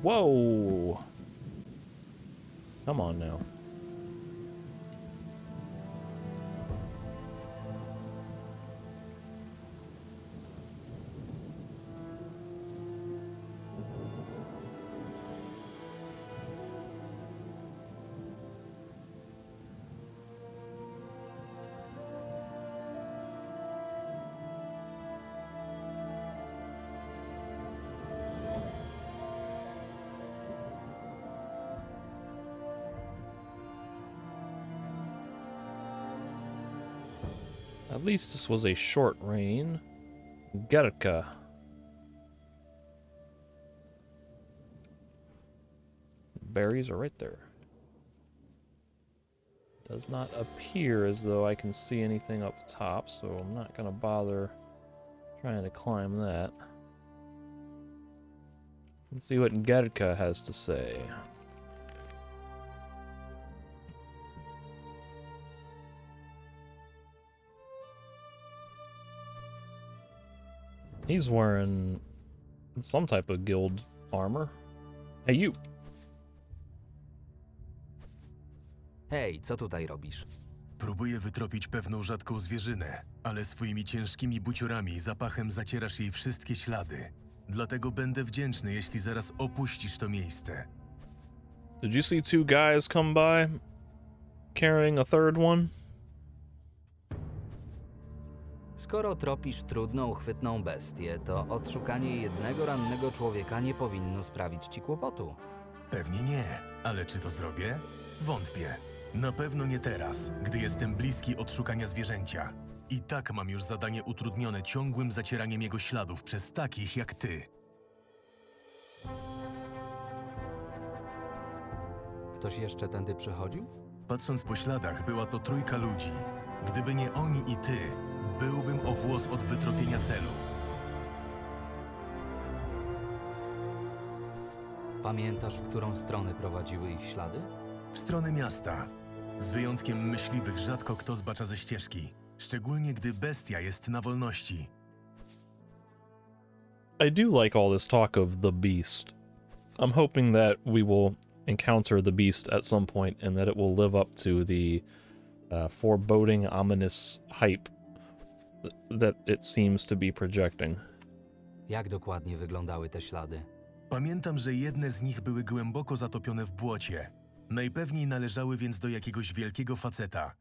Whoa! Come on now. At least this was a short rain. Gerka. Berries are right there. Does not appear as though I can see anything up top, so I'm not gonna bother trying to climb that. Let's see what Gerka has to say. He's wearing some type of guild armor. Hey, you! Hej, co tutaj robisz? Próbuję wytropić pewną rzadką zwierzynę, ale swoimi ciężkimi buciorami i zapachem zacierasz jej wszystkie ślady. Dlatego będę wdzięczny, jeśli zaraz opuścisz to miejsce. Did you see two guys come by carrying a third one? Skoro tropisz trudną, chwytną bestię, to odszukanie jednego rannego człowieka nie powinno sprawić ci kłopotu. Pewnie nie, ale czy to zrobię? Wątpię. Na pewno nie teraz, gdy jestem bliski odszukania zwierzęcia. I tak mam już zadanie utrudnione ciągłym zacieraniem jego śladów przez takich jak ty. Ktoś jeszcze tędy przychodził? Patrząc po śladach, była to trójka ludzi. Gdyby nie oni i ty, byłbym o włos od wytropienia celu. Pamiętasz, w którą stronę prowadziły ich ślady? W stronę miasta. Z wyjątkiem myśliwych rzadko kto zbacza ze ścieżki. Szczególnie gdy bestia jest na wolności. I do like all this talk of the beast. I'm hoping that we will encounter the beast at some point and that it will live up to the foreboding, ominous hype that it seems to be projecting. Jak dokładnie wyglądały te ślady? Pamiętam, że jedne z nich były głęboko zatopione w błocie. Najpewniej należały więc do jakiegoś wielkiego faceta.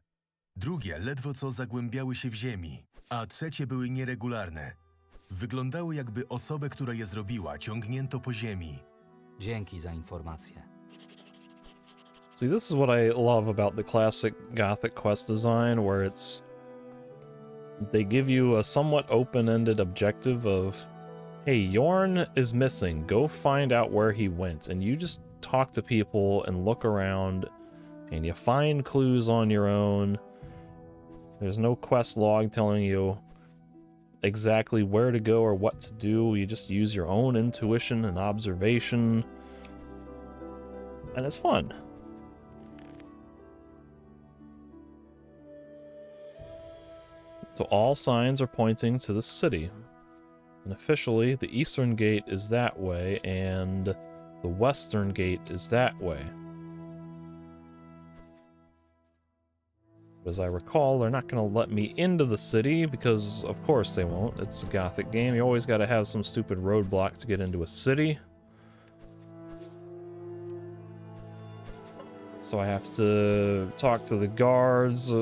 Drugie ledwo co zagłębiały się w ziemi, a trzecie były nieregularne. Wyglądały jakby osobę, która je zrobiła, ciągnięto po ziemi. Dzięki za informację. See, this is what I love about the classic Gothic quest design, where they give you a somewhat open-ended objective of, hey, Yorn is missing, go find out where he went, and you just talk to people and look around, and you find clues on your own. There's no quest log telling you exactly where to go or what to do. You just use your own intuition and observation, and it's fun. So all signs are pointing to the city. And officially, the eastern gate is that way, and the western gate is that way. As I recall, they're not going to let me into the city, because of course they won't. It's a Gothic game. You always got to have some stupid roadblock to get into a city. So I have to talk to the guards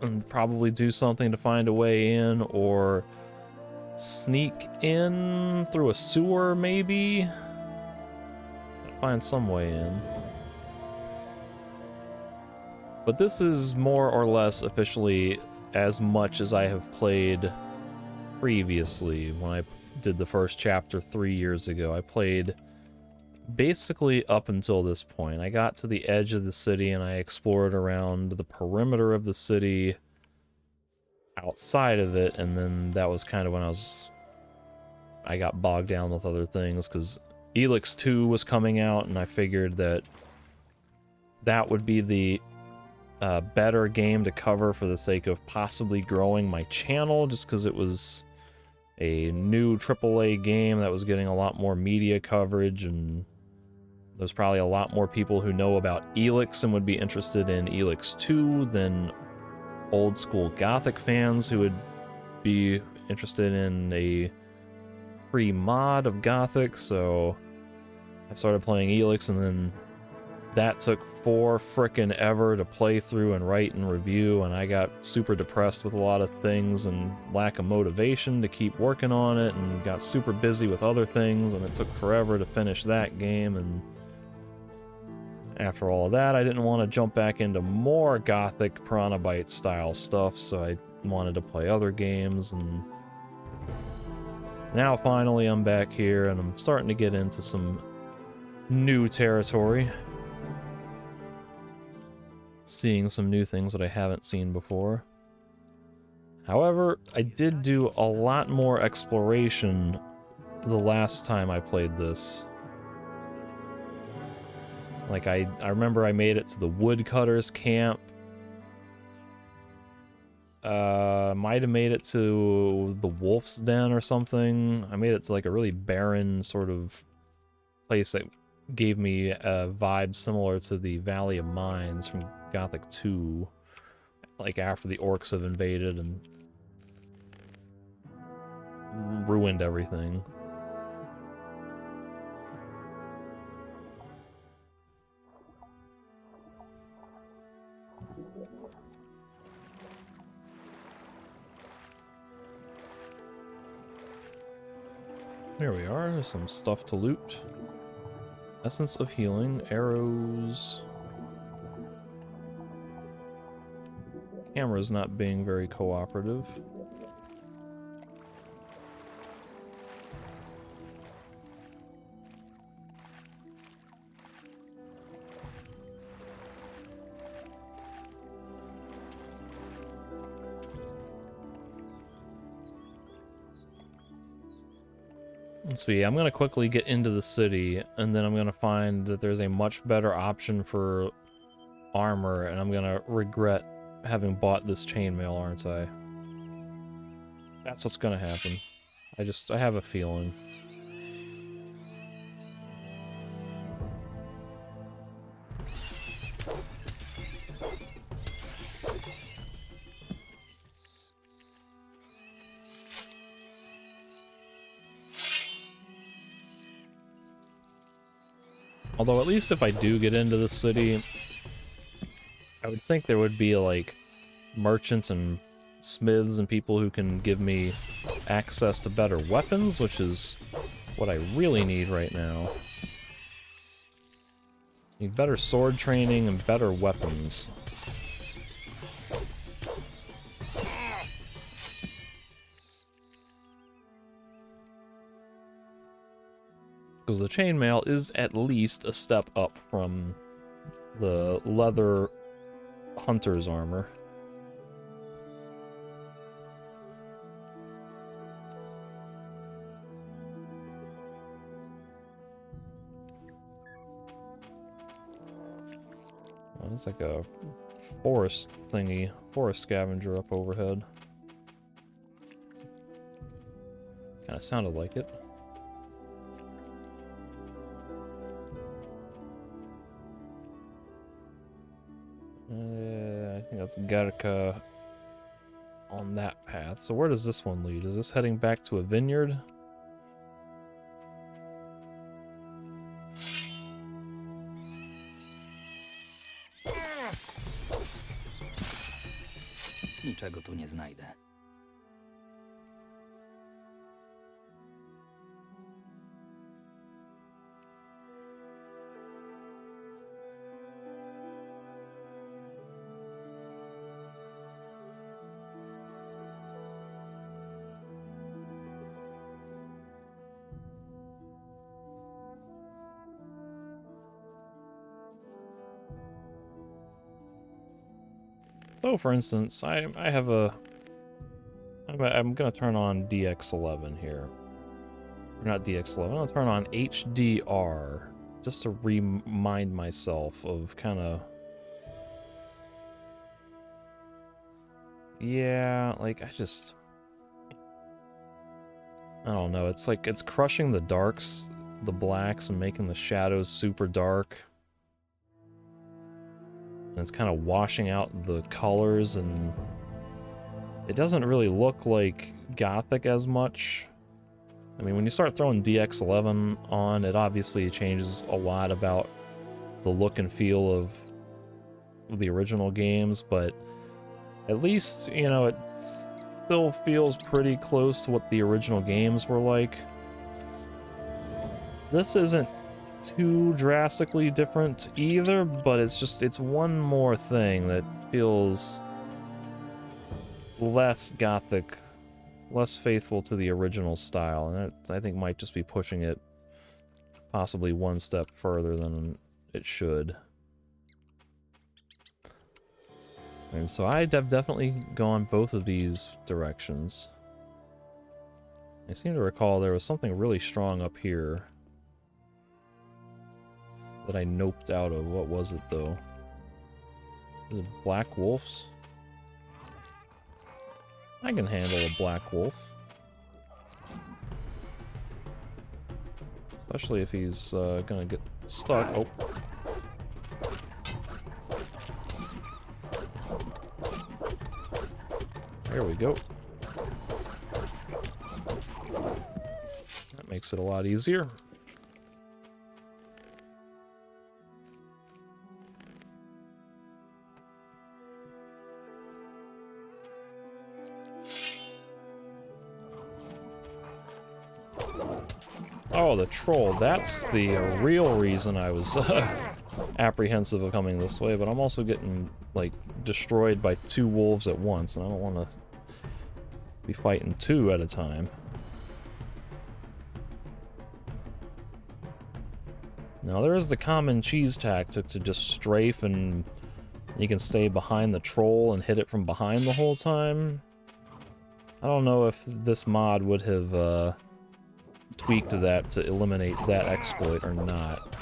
and probably do something to find a way in, or sneak in through a sewer, maybe? Find some way in. But this is more or less officially as much as I have played previously. When I did the first chapter 3 years ago, I played basically up until this point. I got to the edge of the city and I explored around the perimeter of the city outside of it, and then that was kind of when I got bogged down with other things, because Elix 2 was coming out, and I figured that would be the better game to cover for the sake of possibly growing my channel, just because it was a new AAA game that was getting a lot more media coverage, and there's probably a lot more people who know about Elix and would be interested in Elix 2 than old school Gothic fans who would be interested in a free mod of Gothic. So I started playing Elix, and then that took four frickin' ever to play through and write and review, and I got super depressed with a lot of things and lack of motivation to keep working on it, and got super busy with other things, and it took forever to finish that game. And after all of that, I didn't want to jump back into more Gothic Piranha Bytes style stuff, so I wanted to play other games, and now finally I'm back here and I'm starting to get into some new territory. Seeing some new things that I haven't seen before. However, I did do a lot more exploration the last time I played this. Like, I remember I made it to the woodcutters camp. Might have made it to the wolf's den or something. I made it to like a really barren sort of place that gave me a vibe similar to the Valley of Mines from Gothic 2. Like after the orcs have invaded and ruined everything. There we are. There's some stuff to loot. Essence of healing, arrows. Camera's not being very cooperative. So yeah, I'm going to quickly get into the city, and then I'm going to find that there's a much better option for armor, and I'm going to regret having bought this chainmail, aren't I? That's what's going to happen. I have a feeling. Although, at least if I do get into the city, I would think there would be, like, merchants and smiths and people who can give me access to better weapons, which is what I really need right now. Need better sword training and better weapons. Because the chainmail is at least a step up from the leather hunter's armor. Well, it's like a forest thingy, forest scavenger up overhead. Kind of sounded like it. I think that's Garka on that path. So where does this one lead? Is this heading back to a vineyard? Niczego tu nie znajdę. So, for instance, I'm gonna turn on DX11 here. Or not DX11, I'm gonna turn on HDR just to remind myself of kind of. Yeah, like I don't know. It's like it's crushing the darks, the blacks, and making the shadows super dark. And it's kind of washing out the colors, and it doesn't really look like Gothic as much. I mean, when you start throwing DX11 on, it obviously changes a lot about the look and feel of the original games, but at least, you know, it still feels pretty close to what the original games were like. This isn't too drastically different either, but it's one more thing that feels less Gothic, less faithful to the original style, and that, I think, might just be pushing it possibly one step further than it should. And so I'd have definitely gone both of these directions. I seem to recall there was something really strong up here that I noped out of. What was it, though? Is it black wolves? I can handle a black wolf. Especially if he's gonna get stuck. Oh. There we go. That makes it a lot easier. Oh, the troll. That's the real reason I was apprehensive of coming this way, but I'm also getting, like, destroyed by 2 wolves at once, and I don't want to be fighting 2 at a time. Now, there is the common cheese tactic to just strafe, and you can stay behind the troll and hit it from behind the whole time. I don't know if this mod would have tweaked that to eliminate that exploit or not.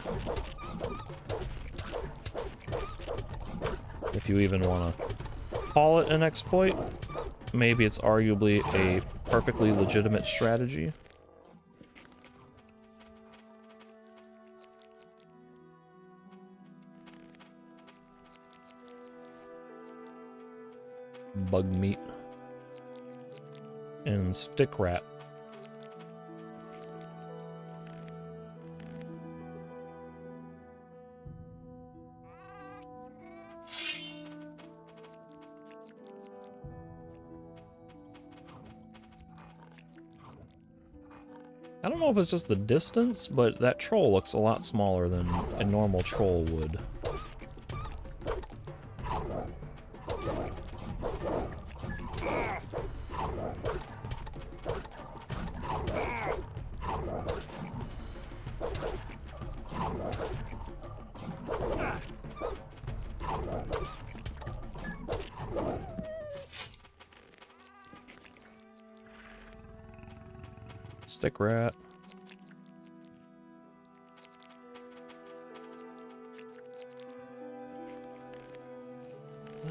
If you even want to call it an exploit, maybe it's arguably a perfectly legitimate strategy. Bug meat. And stick rat. I don't know if it's just the distance, but that troll looks a lot smaller than a normal troll would. Stick rat.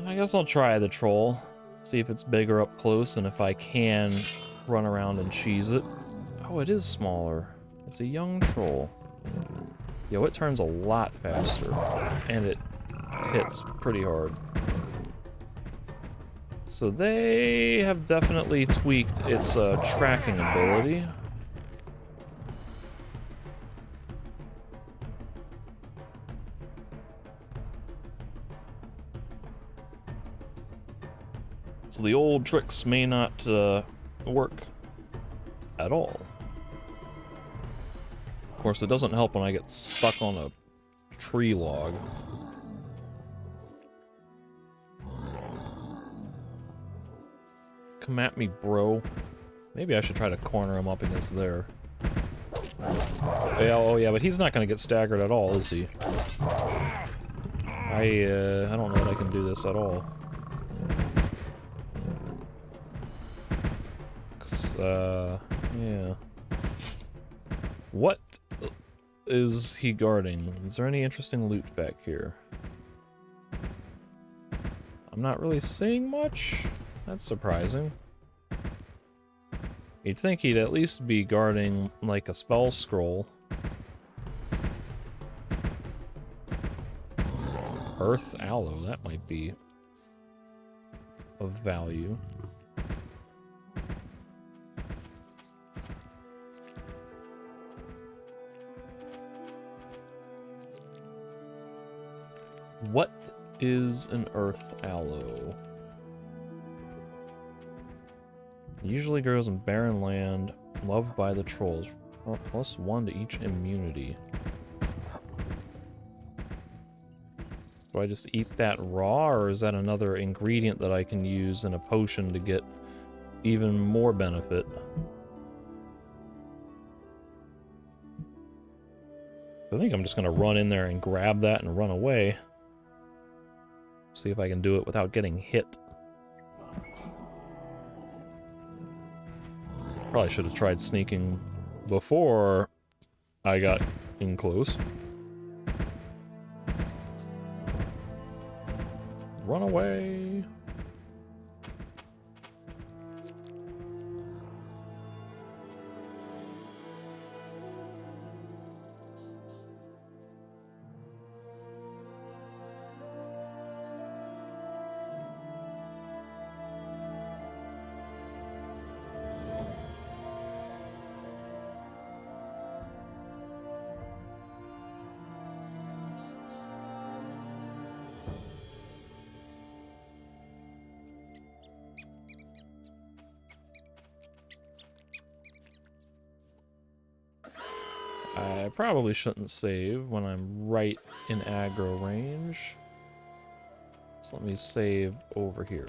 I guess I'll try the troll. See if it's bigger up close and if I can run around and cheese it. Oh, it is smaller. It's a young troll. Yo, it turns a lot faster. And it hits pretty hard. So they have definitely tweaked its tracking ability. So the old tricks may not work at all. Of course, it doesn't help when I get stuck on a tree log. Come at me, bro. Maybe I should try to corner him up against there. Oh yeah, but he's not going to get staggered at all, is he? I don't know that I can do this at all. Yeah. What is he guarding? Is there any interesting loot back here? I'm not really seeing much. That's surprising. You'd think he'd at least be guarding, like, a spell scroll. Earth aloe, that might be of value. What is an earth aloe? Usually grows in barren land, loved by the trolls. +1 to each immunity. Do I just eat that raw, or is that another ingredient that I can use in a potion to get even more benefit? I think I'm just gonna run in there and grab that and run away. See if I can do it without getting hit. Probably should have tried sneaking before I got in close. Run away. I probably shouldn't save when I'm right in aggro range. So let me save over here.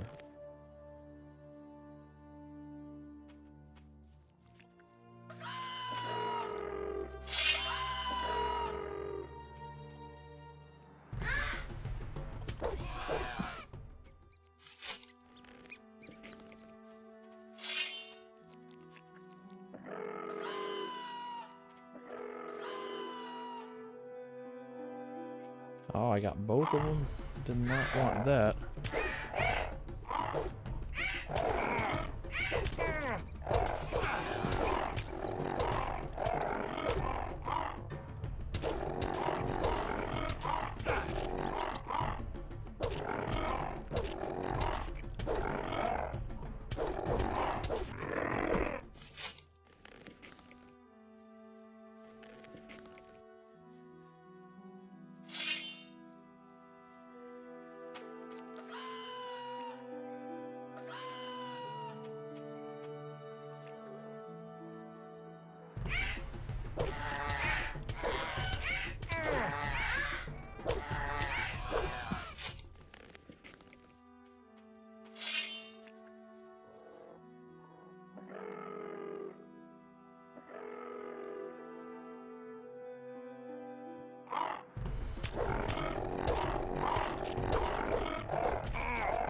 Oh, I got both of them. Did not want that.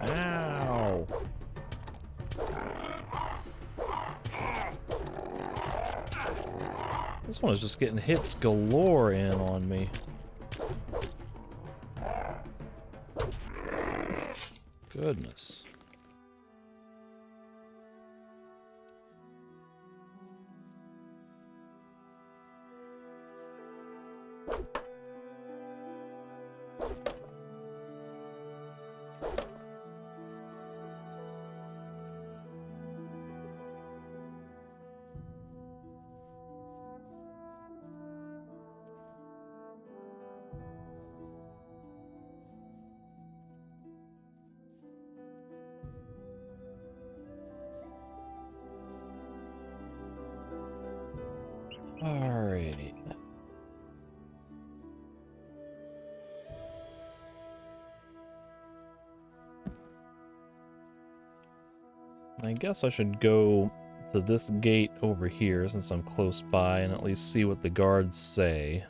Ow! This one is just getting hits galore in on me. Goodness. Alrighty. I guess I should go to this gate over here since I'm close by and at least see what the guards say.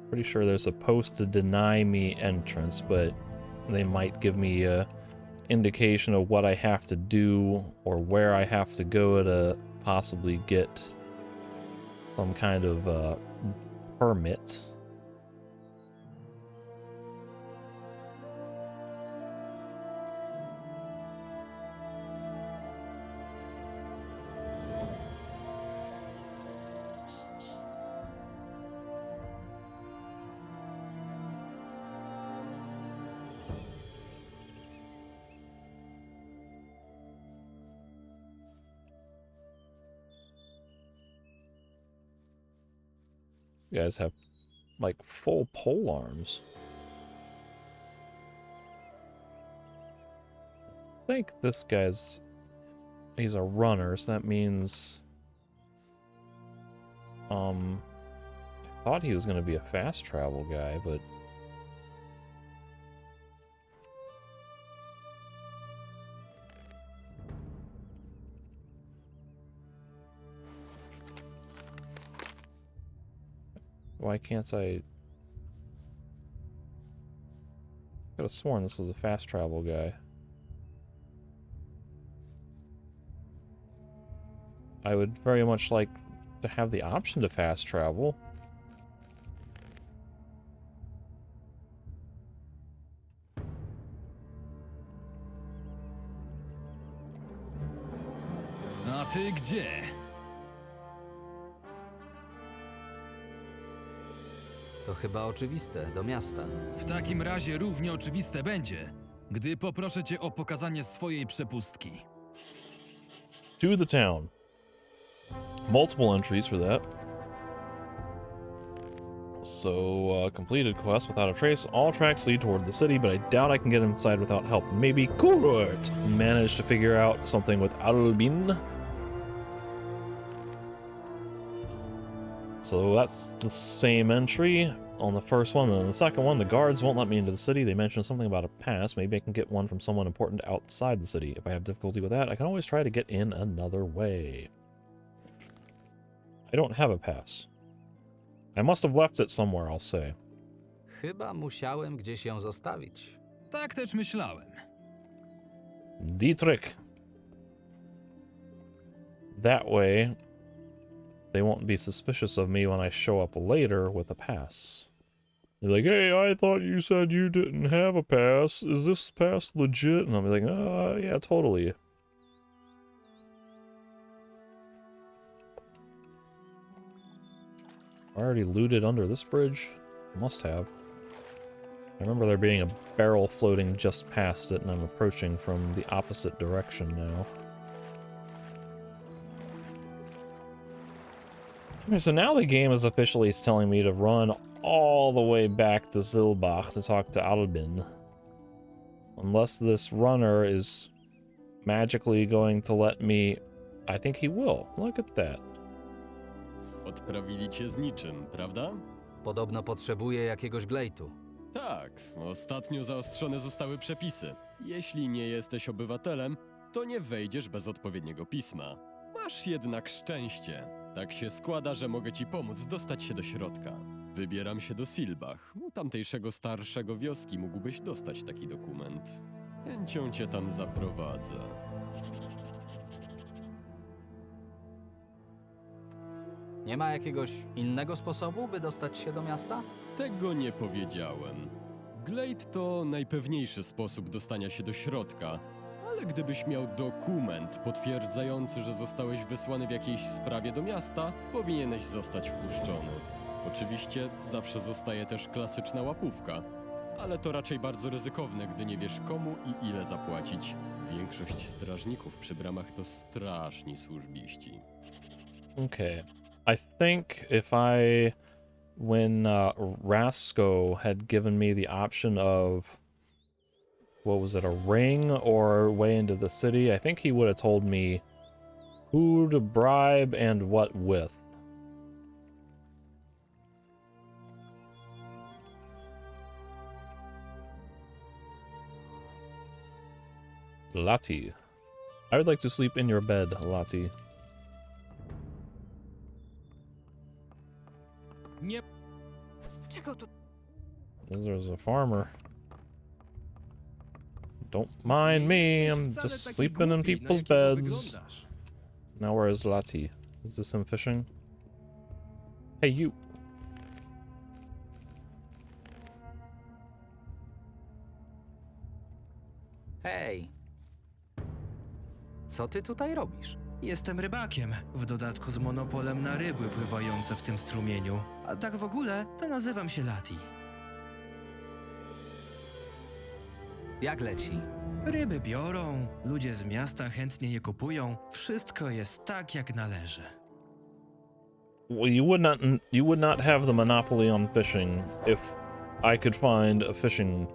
Pretty sure they're supposed to deny me entrance, but they might give me a indication of what I have to do or where I have to go to possibly get some kind of permit. You guys have, like, full pole arms. I think this guy's... he's a runner, so that means... I thought he was going to be a fast travel guy, but... Why can't I... could have sworn this was a fast travel guy. I would very much like to have the option to fast travel. A ty gdzie? To chyba oczywiste, do miasta. W takim razie równie oczywiste będzie, gdy poproszę cię o pokazanie swojej przepustki. To the town. Multiple entries for that. So, completed quest without a trace. All tracks lead toward the city, but I doubt I can get inside without help. Maybe Kurort managed to figure out something with Albin. So that's the same entry on the first one. And on the second one, the guards won't let me into the city. They mentioned something about a pass. Maybe I can get one from someone important outside the city. If I have difficulty with that, I can always try to get in another way. I don't have a pass. I must have left it somewhere, I'll say. Chyba musiałem gdzieś ją zostawić. Tak też myślałem. Dietrich. That way, they won't be suspicious of me when I show up later with a pass. They're like, hey, I thought you said you didn't have a pass. Is this pass legit? And I'm like, yeah, totally. Already looted under this bridge? Must have. I remember there being a barrel floating just past it, and I'm approaching from the opposite direction now. Okay, so now the game is officially telling me to run all the way back to Zilbach to talk to Albin. Unless this runner is magically going to let me... I think he will. Look at that. Odprawili cię z niczym, prawda? Podobno potrzebuje jakiegoś glejtu. Tak, ostatnio zaostrzone zostały przepisy. Jeśli nie jesteś obywatelem, to nie wejdziesz bez odpowiedniego pisma. Masz jednak szczęście. Tak się składa, że mogę ci pomóc dostać się do środka. Wybieram się do Silbach. U tamtejszego starszego wioski mógłbyś dostać taki dokument. Chęcią cię tam zaprowadzę. Nie ma jakiegoś innego sposobu, by dostać się do miasta? Tego nie powiedziałem. Glade to najpewniejszy sposób dostania się do środka, ale gdybyś miał dokument potwierdzający, że zostałeś wysłany w jakiejś sprawie do miasta, powinieneś zostać wpuszczony. Oczywiście zawsze zostaje też klasyczna łapówka, ale to raczej bardzo ryzykowne, gdy nie wiesz komu i ile zapłacić. Większość strażników przy bramach to straszni służbiści. Okay. I think when Rasko had given me the option of, what was it, a ring or way into the city, I think he would have told me who to bribe and what with. Lati. I would like to sleep in your bed, Lati. Nie. Czego tu? There's a farmer. Don't mind me, I'm just sleeping in people's beds. Now where is Lati? Is this him fishing? Hey, you. Hej! Co ty tutaj robisz? Jestem rybakiem, w dodatku z monopolem na ryby pływające w tym strumieniu. A tak w ogóle, to nazywam się Lati. Jak leci? Ryby biorą, ludzie z miasta chętnie je kupują. Wszystko jest tak, jak należy. Well, you would not have the monopoly on fishing if I could find a fishing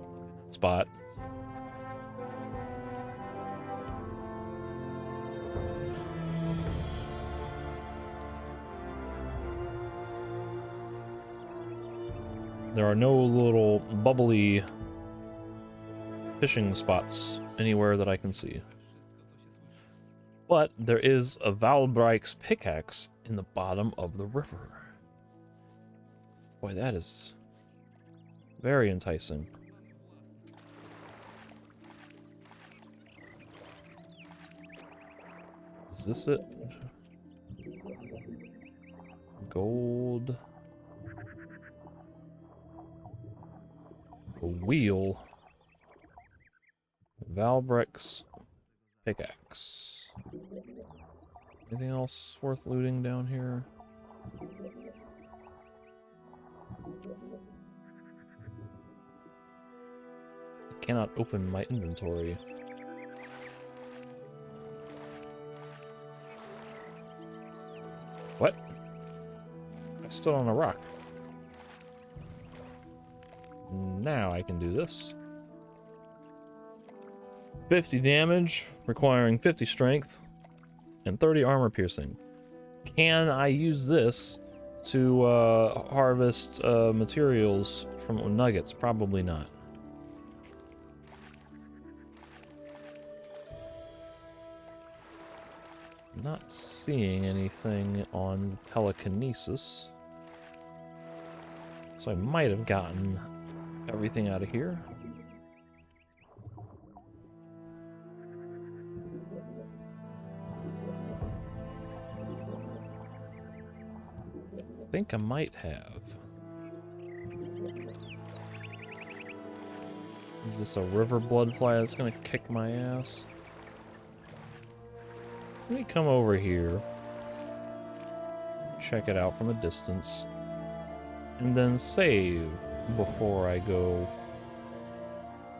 spot. There are no little bubbly fishing spots anywhere that I can see. But there is a Valbrike's pickaxe in the bottom of the river. Boy, that is very enticing. Is this it? Gold. A wheel. Valbrike's pickaxe. Anything else worth looting down here? I cannot open my inventory. What? I stood on a rock. Now I can do this. 50 damage, requiring 50 strength, and 30 armor piercing. Can I use this to harvest materials from nuggets? Probably not. Not seeing anything on telekinesis. So I might have gotten everything out of here. I think I might have. Is this a river bloodfly that's gonna kick my ass? Let me come over here, check it out from a distance, and then save before I go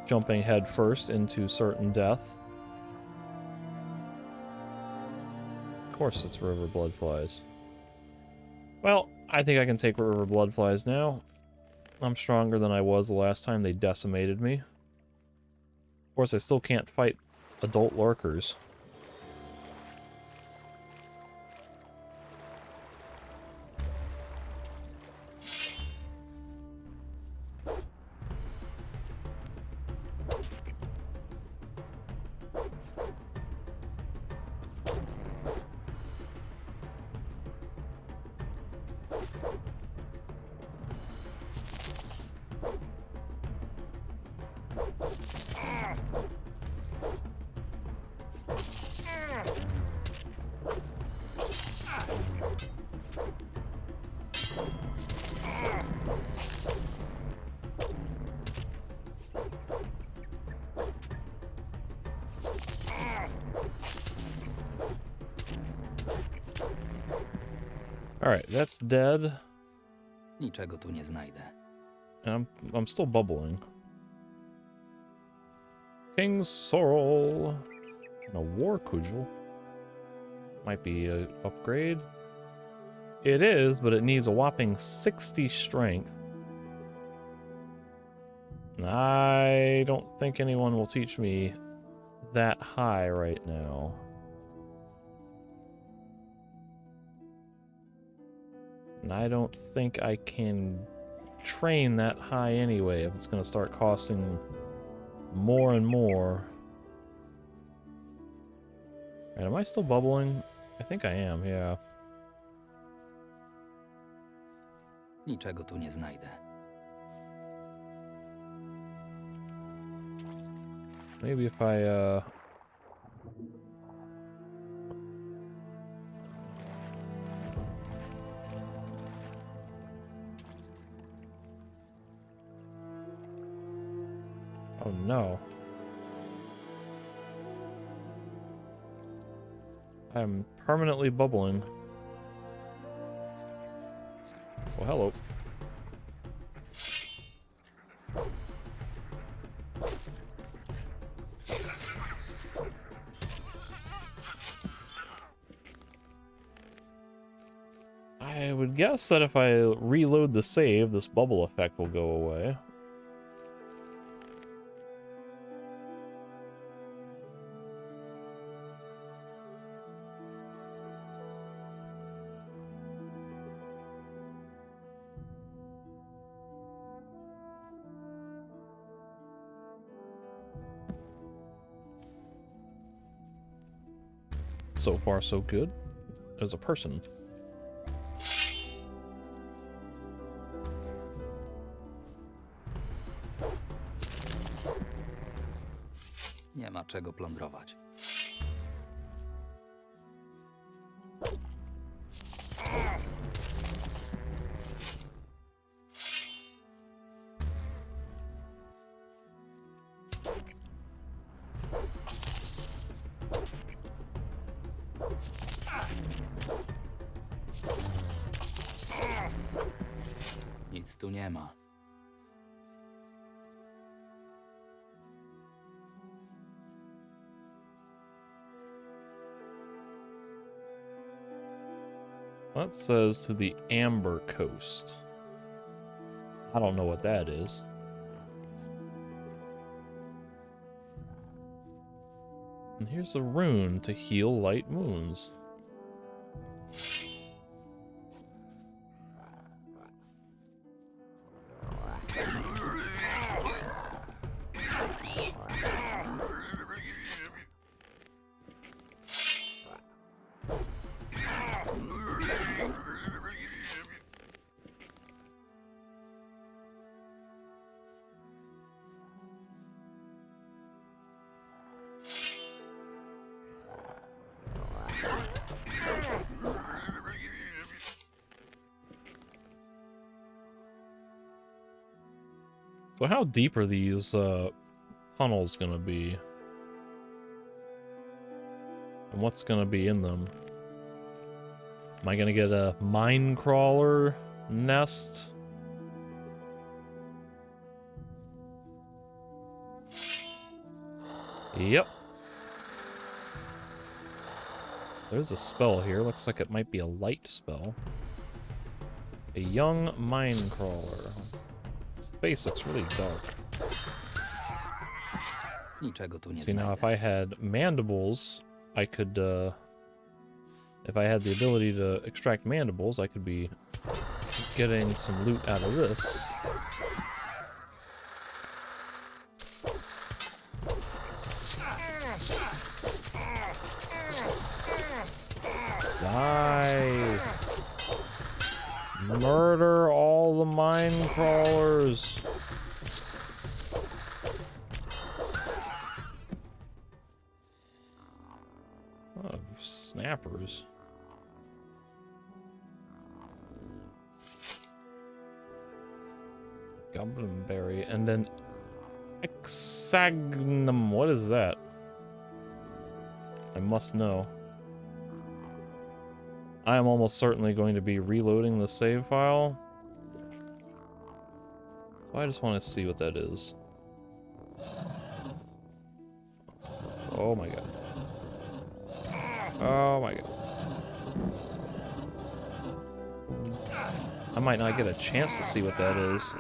jumping headfirst into certain death. Of course it's river bloodflies. Well, I think I can take river bloodflies now. I'm stronger than I was the last time they decimated me. Of course, I still can't fight adult lurkers. Alright, that's dead. Niczego tu nie znajdę. And I'm still bubbling. King's Sorrel. And a War Cudgel. Might be an upgrade. It is, but it needs a whopping 60 strength. I don't think anyone will teach me that high right now. And I don't think I can train that high anyway if it's going to start costing more and more. Right, am I still bubbling? I think I am, yeah. Niczego tu nie znajdę. Maybe if I, Oh no. I'm permanently bubbling. Well, hello. I would guess that if I reload the save, this bubble effect will go away. So far, so good as a person. Nie ma czego plądrować. Nic tu nie ma. That says to the Amber Coast. I don't know what that is. And here's a rune to heal light moons. So how deep are these tunnels gonna be? And what's gonna be in them? Am I gonna get a mine crawler nest? Yep. There's a spell here. Looks like it might be a light spell. A young mine crawler. This face looks really dark. Niczego tu nie See, now znajdę. if I had mandibles, I could, if I had the ability to extract mandibles, I could be getting some loot out of this. Die! Murder all the mine crawlers! Oh, snappers. Goblin berry, and then hexagonum. What is that? I must know. I am almost certainly going to be reloading the save file. So I just want to see what that is. Oh my god. Oh my god. I might not get a chance to see what that is.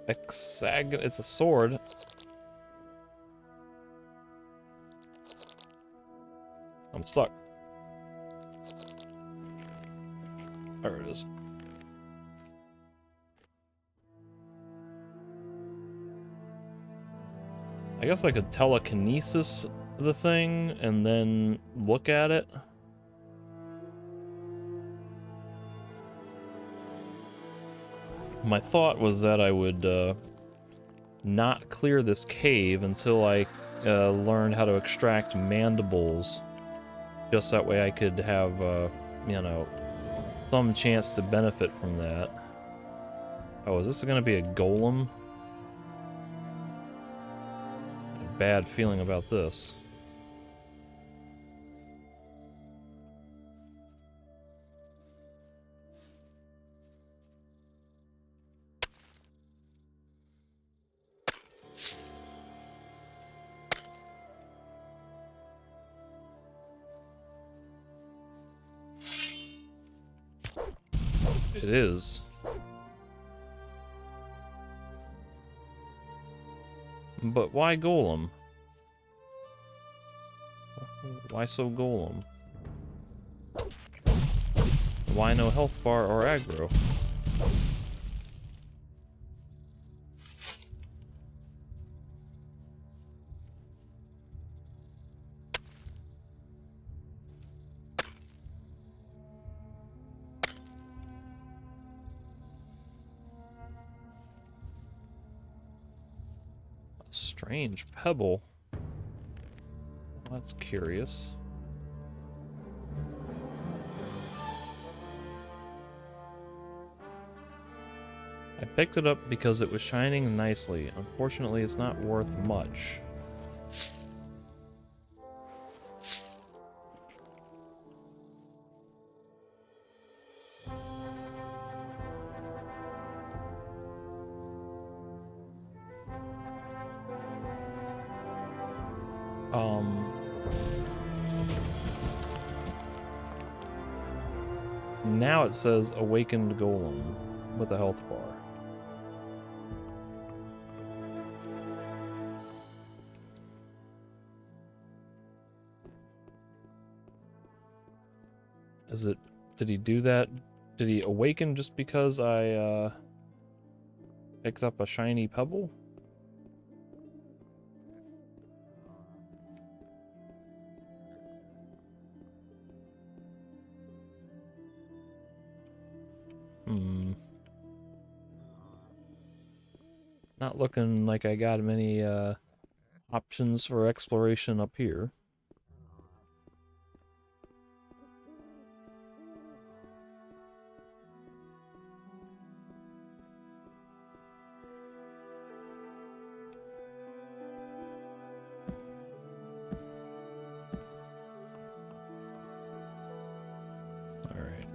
Hexagon. It's a sword. I'm stuck. There it is. I guess I could telekinesis the thing and then look at it. My thought was that I would not clear this cave until I learned how to extract mandibles. Just that way I could have, you know, some chance to benefit from that. Oh, is this going to be a golem? A bad feeling about this. It is. But why golem? Why so golem? Why no health bar or aggro? Strange pebble. That's curious. I picked it up because it was shining nicely. Unfortunately, it's not worth much. Now it says awakened golem with a health bar. Is it, did he do that? Did he awaken just because I picked up a shiny pebble? Not looking like I got many options for exploration up here.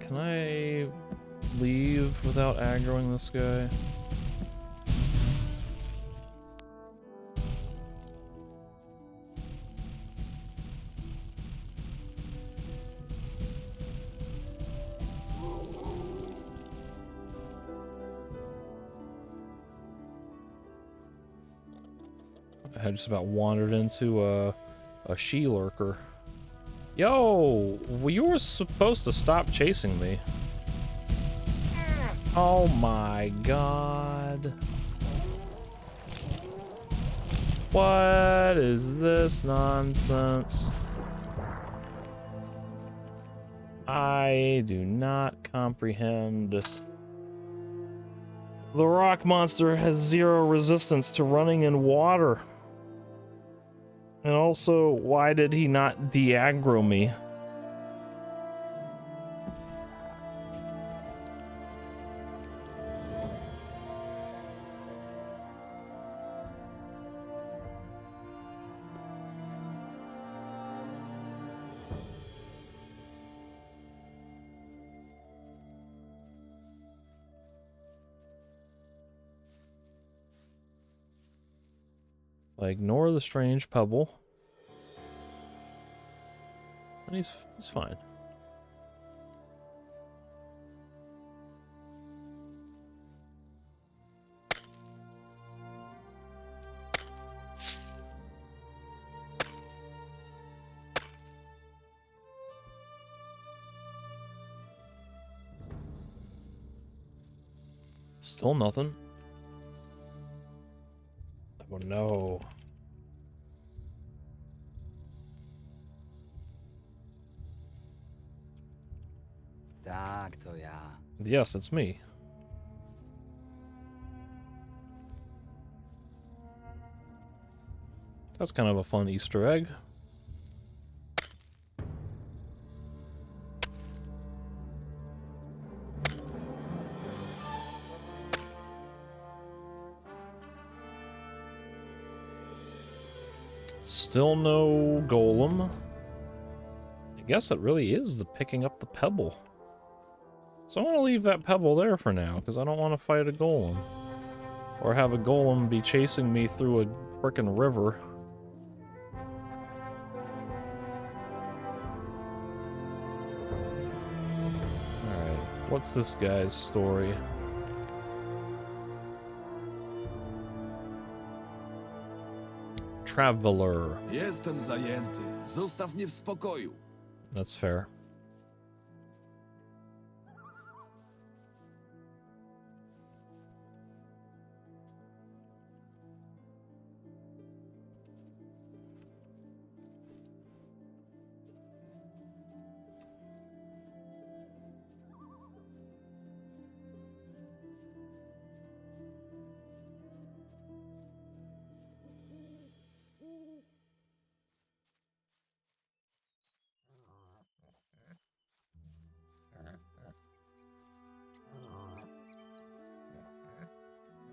Can I leave without aggroing this guy? I had just about wandered into a she-lurker. Yo, well, you were supposed to stop chasing me. Oh my god. What is this nonsense? I do not comprehend. The rock monster has 0 resistance to running in water. And also, why did he not de-aggro me? I ignore the strange pebble. And he's fine. Still nothing. Oh no. Tak, to ja. Yes, it's me. That's kind of a fun Easter egg. Still no golem. I guess it really is the picking up the pebble. So I'm gonna leave that pebble there for now, because I don't want to fight a golem. Or have a golem be chasing me through a frickin' river. Alright, what's this guy's story? Traveler. Jestem zajęty. Zostaw mnie w spokoju. That's fair.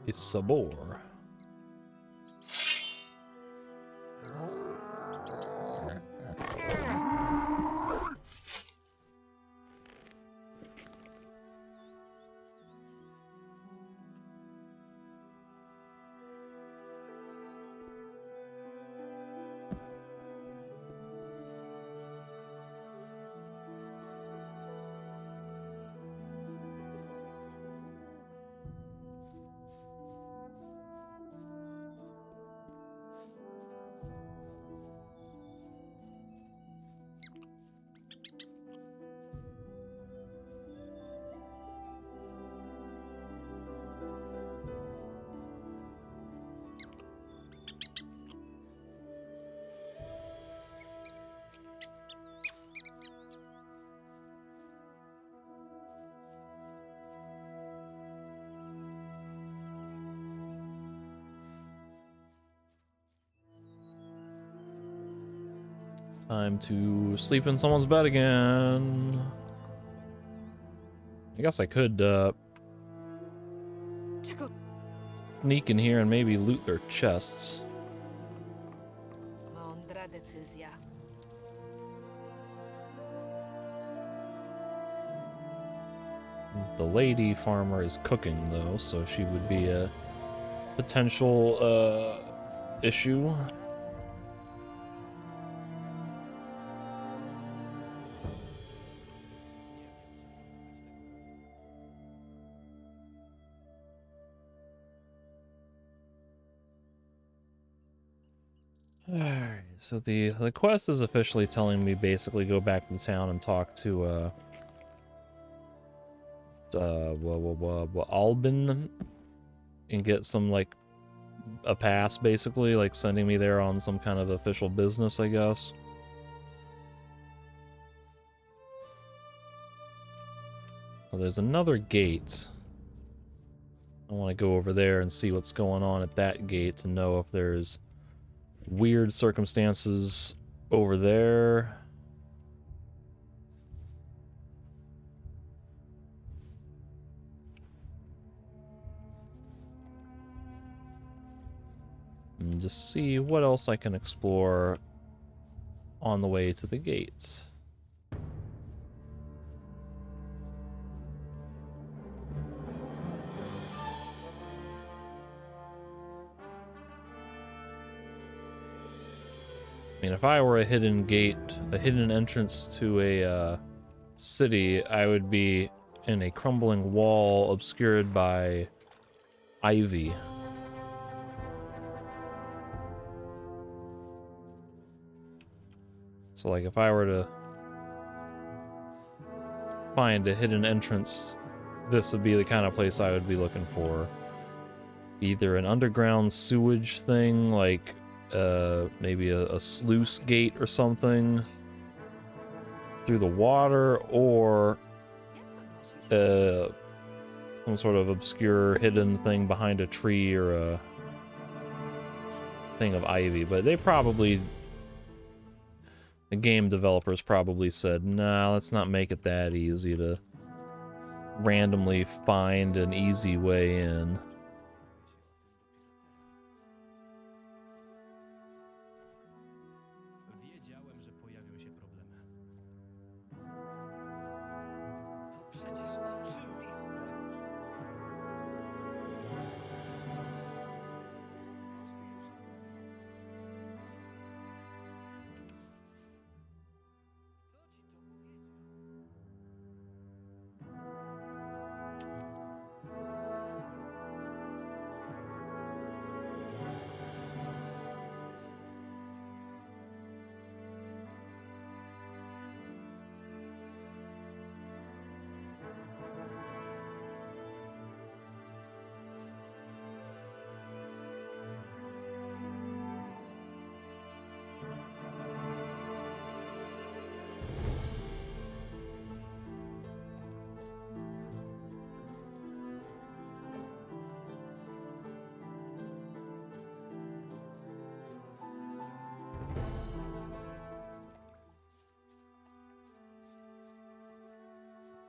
It's Sabor. Time to sleep in someone's bed again. I guess I could sneak in here and maybe loot their chests. Mądra decyzja. The lady farmer is cooking, though, so she would be a potential issue. Alright, so the quest is officially telling me basically go back to the town and talk to Albin and get some, like, a pass, basically, like sending me there on some kind of official business, I guess. Well, there's another gate. I want to go over there and see what's going on at that gate to know if there's weird circumstances over there. And just see what else I can explore on the way to the gate. I mean, if I were a hidden gate, a hidden entrance to a city, I would be in a crumbling wall obscured by ivy. So, like, if I were to find a hidden entrance, this would be the kind of place I would be looking for. Either an underground sewage thing, like maybe a sluice gate or something through the water, or some sort of obscure hidden thing behind a tree or a thing of ivy. But they probably, the game developers probably said, nah, let's not make it that easy to randomly find an easy way in.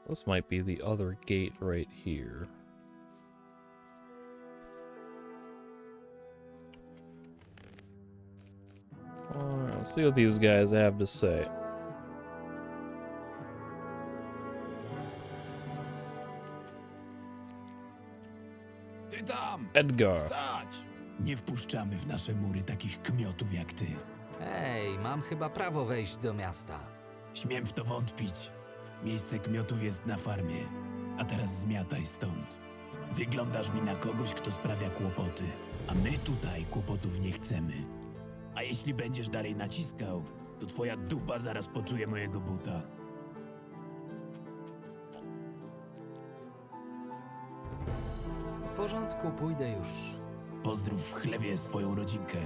This might be the other gate right here. Alright, let's see what these guys have to say. Ty tam! Edgar. Stać! Nie wpuszczamy w nasze mury takich kmiotów jak ty. Ej, mam chyba prawo wejść do miasta. Śmiem w to wątpić. Miejsce kmiotów jest na farmie. A teraz zmiataj stąd. Wyglądasz mi na kogoś, kto sprawia kłopoty. A my tutaj kłopotów nie chcemy. A jeśli będziesz dalej naciskał, to twoja dupa zaraz poczuje mojego buta. W porządku, pójdę już. Pozdrów w chlewie swoją rodzinkę.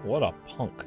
What a punk.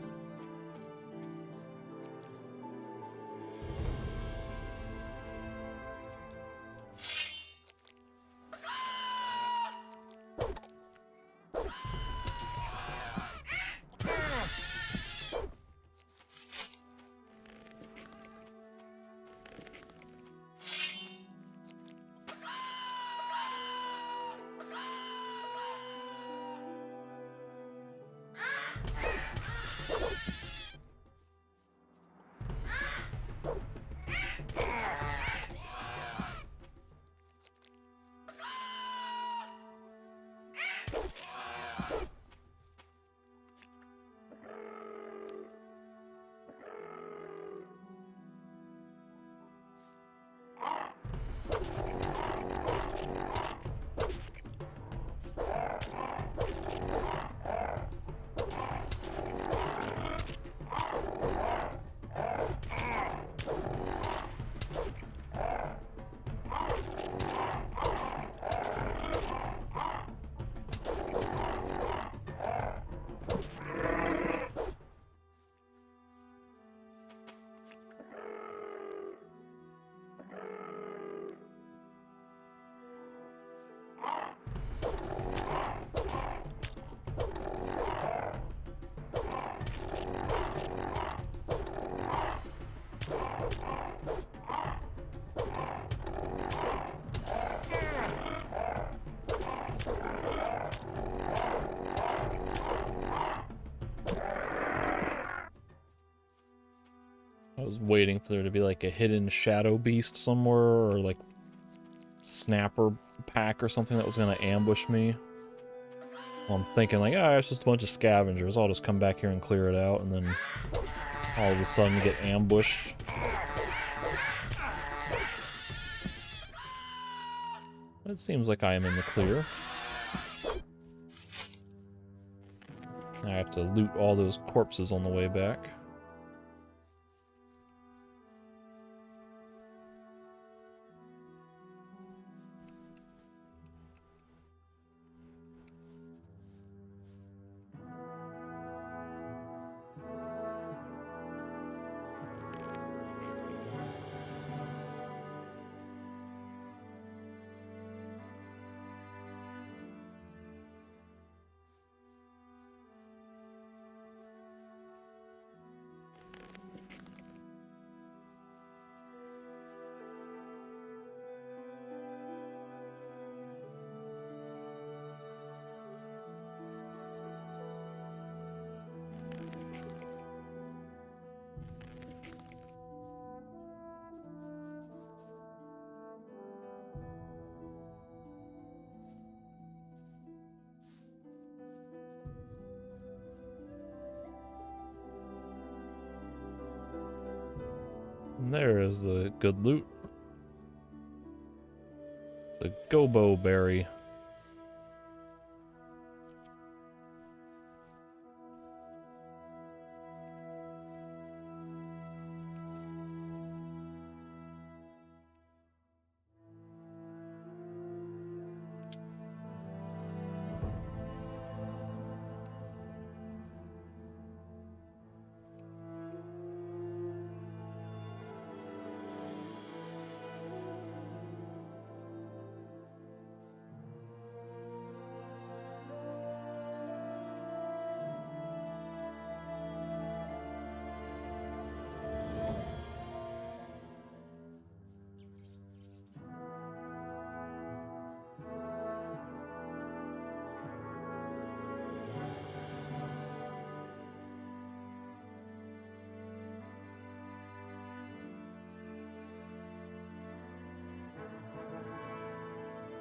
was waiting for there to be like a hidden shadow beast somewhere, or like snapper pack or something that was gonna ambush me. Well, I'm thinking like, ah, it's just a bunch of scavengers. I'll just come back here and clear it out, and then all of a sudden get ambushed. It seems like I am in the clear. I have to loot all those corpses on the way back. And there is the good loot. It's a gobo berry.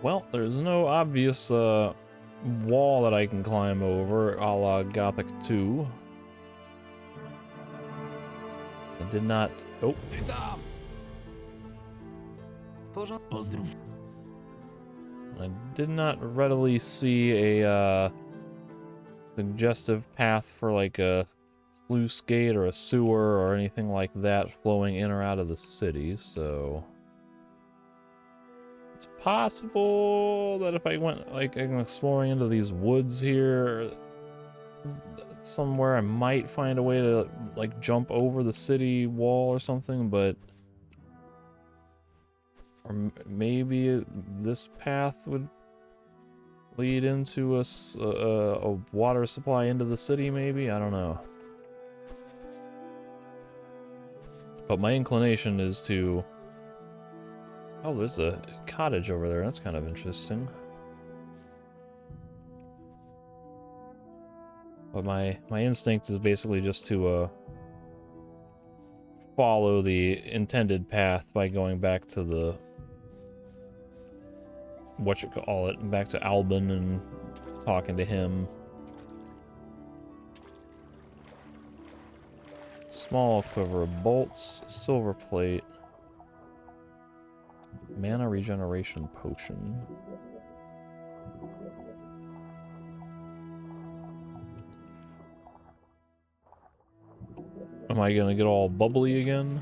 Well, there's no obvious wall that I can climb over, a la Gothic 2. I did not... Oh. Pozdrów. I did not readily see a suggestive path for like a sluice gate or a sewer or anything like that flowing in or out of the city, so... It's possible that if I went like exploring into these woods here somewhere, I might find a way to like jump over the city wall or something, but or maybe this path would lead into a water supply into the city, maybe? I don't know. But my inclination is to... Oh, there's a cottage over there. That's kind of interesting. But my instinct is basically just to follow the intended path by going back to the... whatchamacallit, back to Albin and talking to him. Small quiver of bolts, silver plate. Mana regeneration potion. Am I gonna get all bubbly again?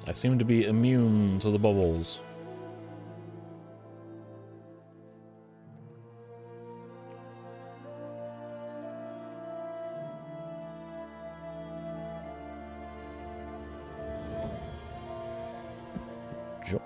I seem to be immune to the bubbles. Jump.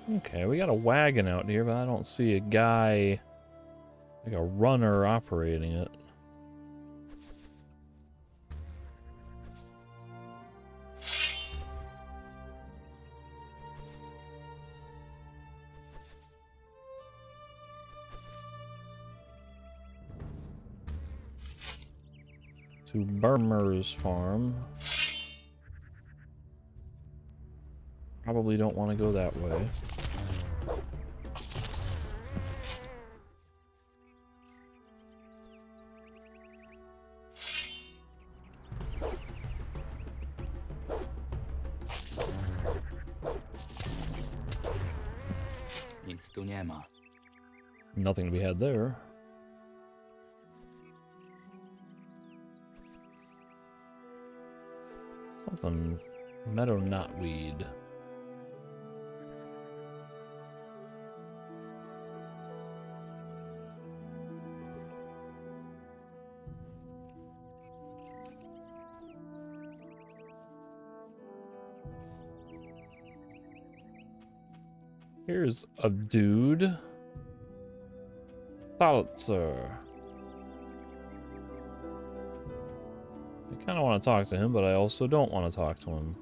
Okay, we got a wagon out here, but I don't see a guy, like a runner, operating it. To Burmer's farm. Probably don't want to go that way. Nic tu nie ma. Nothing to be had there. Something meadow knotweed. Here's a dude. Salzer. I kind of want to talk to him, but I also don't want to talk to him.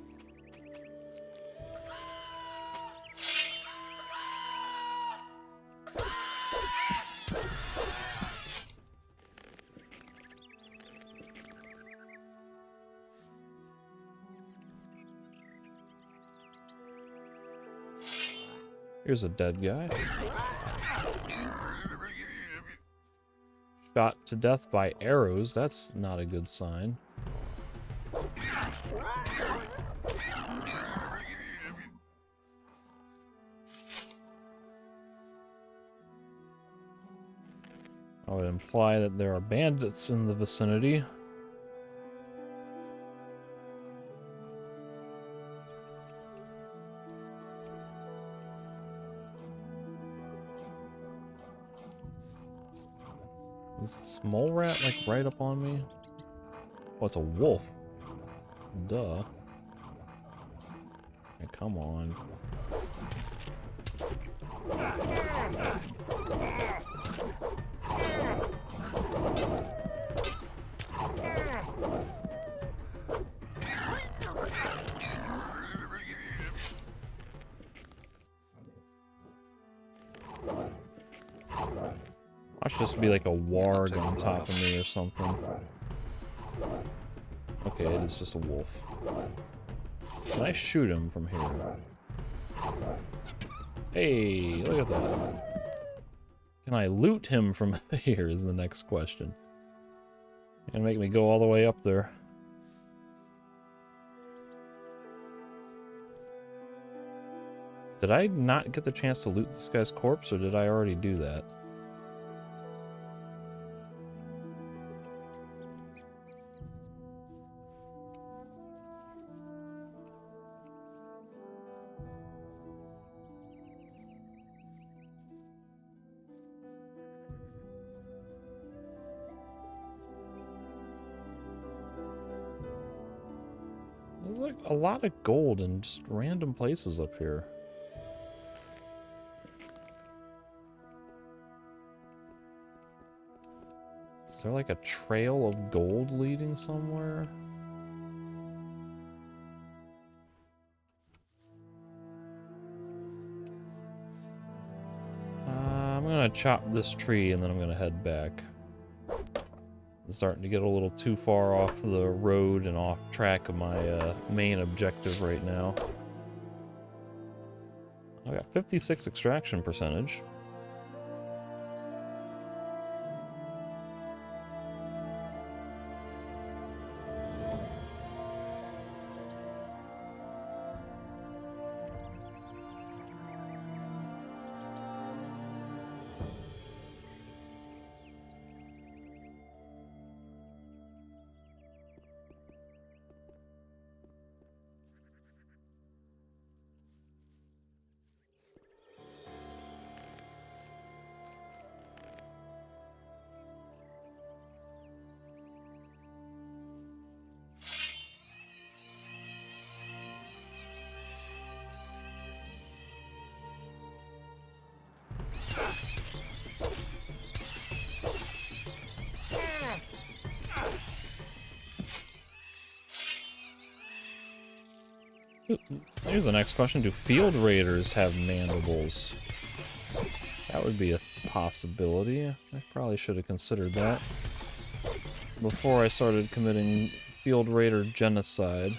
Here's a dead guy. Shot to death by arrows. That's not a good sign. I would imply that there are bandits in the vicinity. Is this mole rat like right up on me? Oh, it's a wolf. Duh. Hey, come on. Watch this be like a warg on top of me or something. Okay, it is just a wolf. Can I shoot him from here? Hey, look at that. Can I loot him from here is the next question. Gonna make me go all the way up there. Did I not get the chance to loot this guy's corpse, or did I already do that? There's like a lot of gold in just random places up here. Is there like a trail of gold leading somewhere? I'm gonna chop this tree and then I'm gonna head back. It's starting to get a little too far off the road and off track of my main objective right now. I got 56 extraction percentage. Here's the next question. Do field raiders have mandibles? That would be a possibility. I probably should have considered that before I started committing field raider genocide.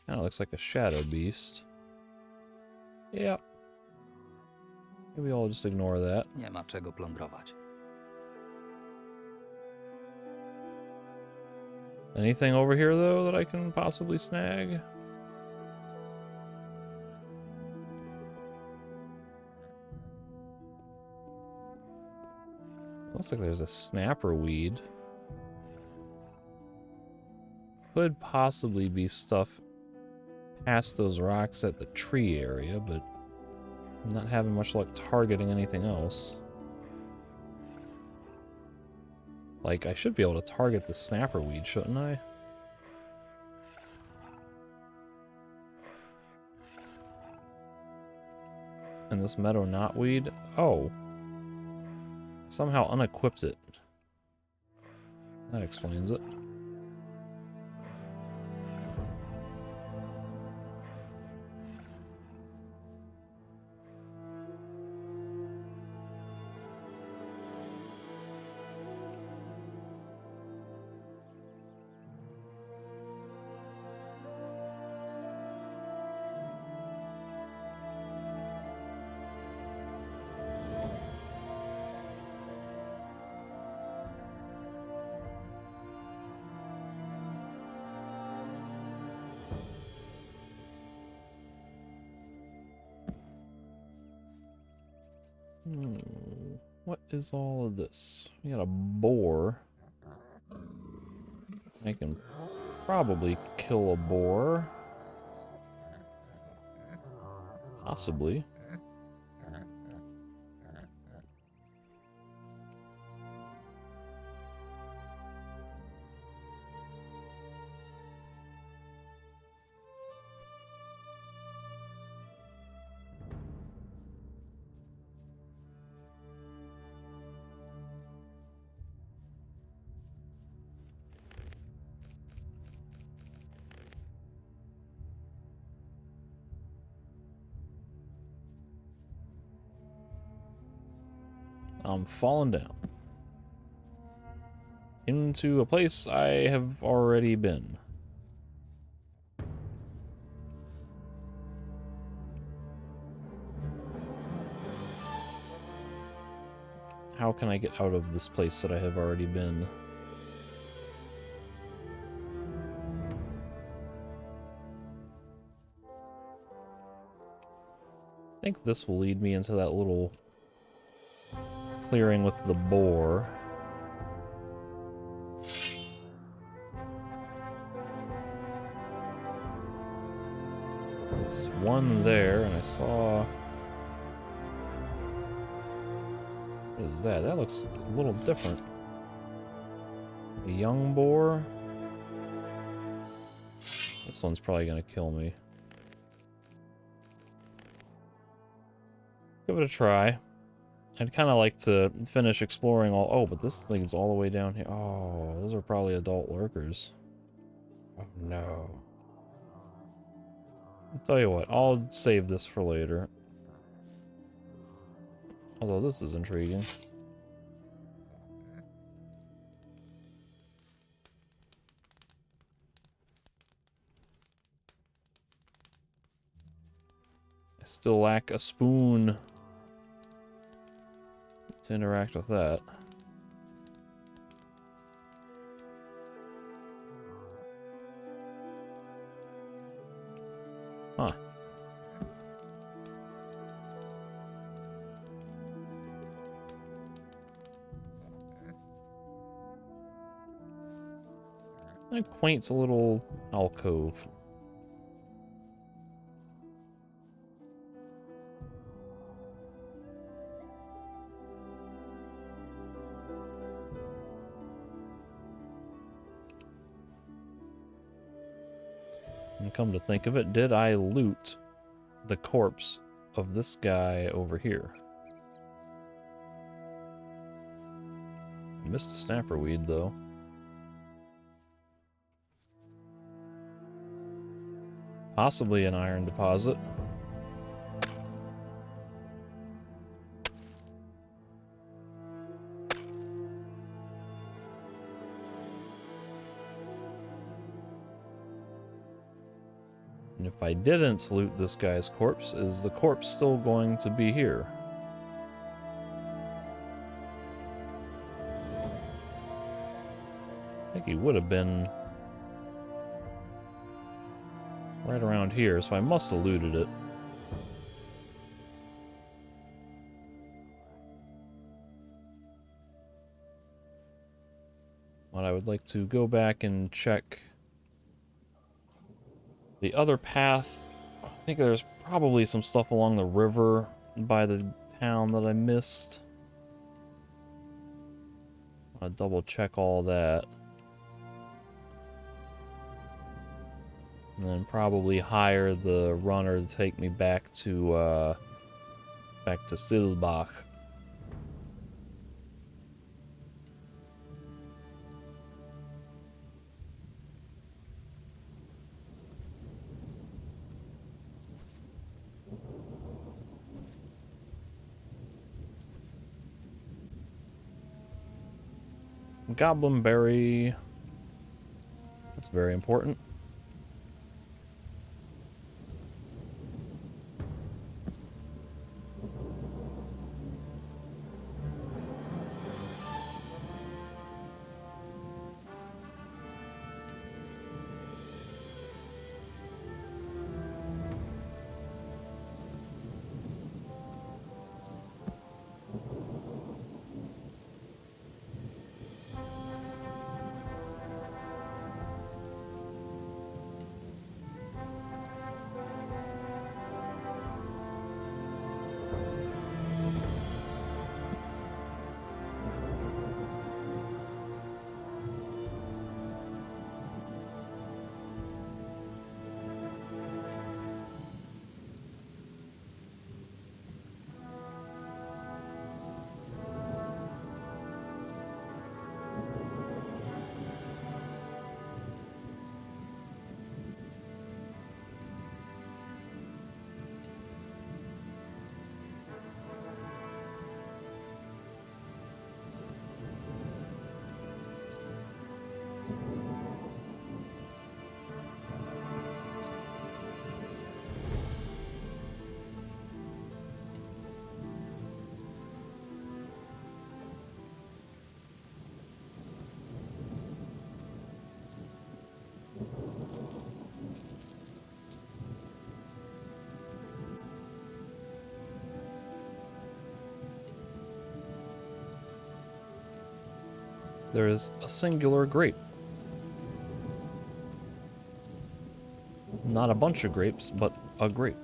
Kinda looks like a shadow beast. Yeah. Maybe I'll just ignore that. Nie ma czego plądrować. Anything over here, though, that I can possibly snag? Looks like there's a snapper weed. Could possibly be stuff past those rocks at the tree area, but I'm not having much luck targeting anything else. Like, I should be able to target the snapper weed, shouldn't I? And this meadow knotweed? Oh. Somehow unequipped it. That explains it. What is all of this? We got a boar. I can probably kill a boar. Possibly. I'm falling down into a place I have already been. How can I get out of this place that I have already been? I think this will lead me into that little clearing with the boar. There's one there, and I saw... What is that? That looks a little different. A young boar? This one's probably gonna kill me. Give it a try. I'd kind of like to finish exploring all... Oh, but this thing's all the way down here. Oh, those are probably adult lurkers. Oh, no. I'll tell you what, I'll save this for later. Although this is intriguing. I still lack a spoon to interact with that. Huh. A quaint little alcove. And come to think of it, did I loot the corpse of this guy over here? Missed the snapper weed, though. Possibly an iron deposit. And if I didn't loot this guy's corpse, is the corpse still going to be here? I think he would have been right around here, so I must have looted it. But I would like to go back and check the other path. I think there's probably some stuff along the river by the town that I missed. I'll double check all that. And then probably hire the runner to take me back to Silbach. Goblin berry. That's very important. There is a singular grape. Not a bunch of grapes, but a grape.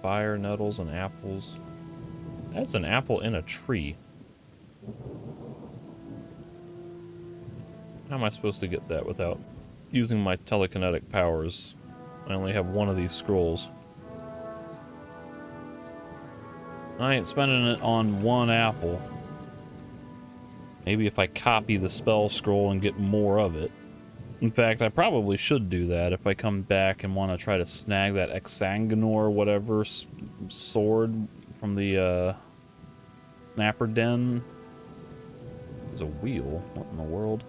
Fire, nettles, and apples. That's an apple in a tree. How am I supposed to get that without using my telekinetic powers? I only have one of these scrolls. I ain't spending it on one apple. Maybe if I copy the spell scroll and get more of it. In fact, I probably should do that if I come back and want to try to snag that Exsanguinor whatever sword from the Snapper Den. There's a wheel. What in the world?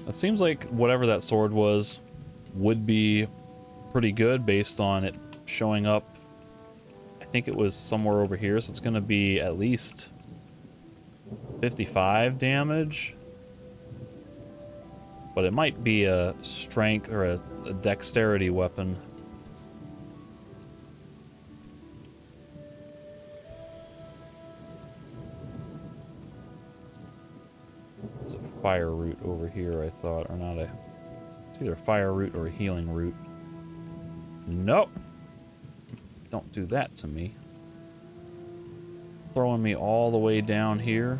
It seems like whatever that sword was would be pretty good based on it showing up. I think it was somewhere over here, so it's going to be at least 55 damage, but it might be a strength or a dexterity weapon. fire root over here, I thought, or not a... It's either a fire root or a healing root. Nope! Don't do that to me. Throwing me all the way down here.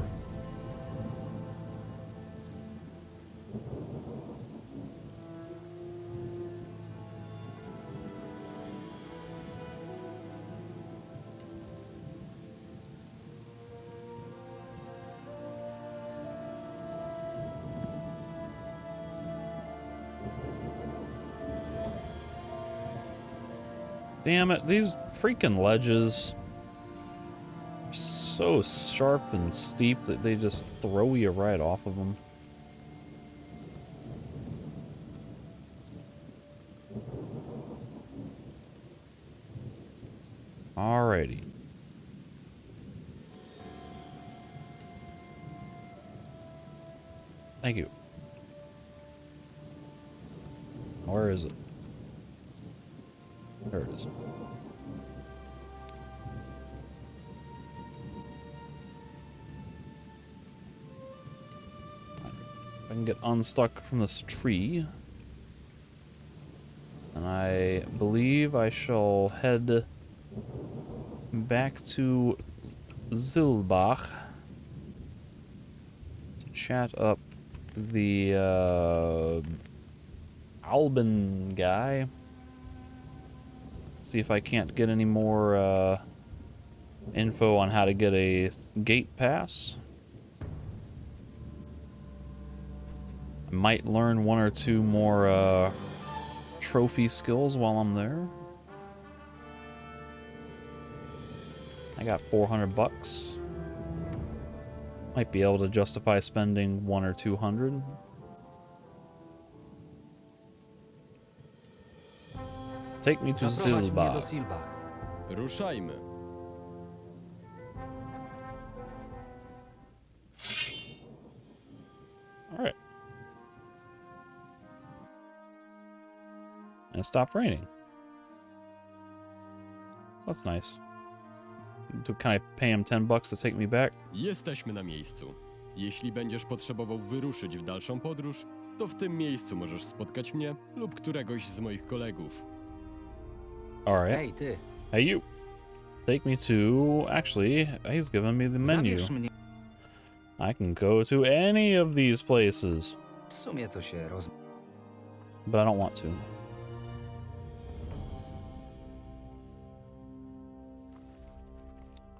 Damn it, these freaking ledges are so sharp and steep that they just throw you right off of them. Alrighty. Thank you. Where is it? There it is. If I can get unstuck from this tree, and I believe I shall head back to Zilbach to chat up the Alban guy. See if I can't get any more info on how to get a gate pass. I might learn one or two more trophy skills while I'm there. I got 400 bucks. Might be able to justify spending 100 or 200. Take me to Zilbach. Ruszajmy. Alright. And it stopped raining. So that's nice. Can I pay him 10 bucks to take me back? Jesteśmy na miejscu. Jeśli będziesz potrzebował wyruszyć w dalszą podróż, to w tym miejscu możesz spotkać mnie lub któregoś z moich kolegów. Alright. Hej, ty. Hey, you. Take me to... Actually, he's giving me the menu. Zabierz mnie. I can go to any of these places. W sumie to się But I don't want to.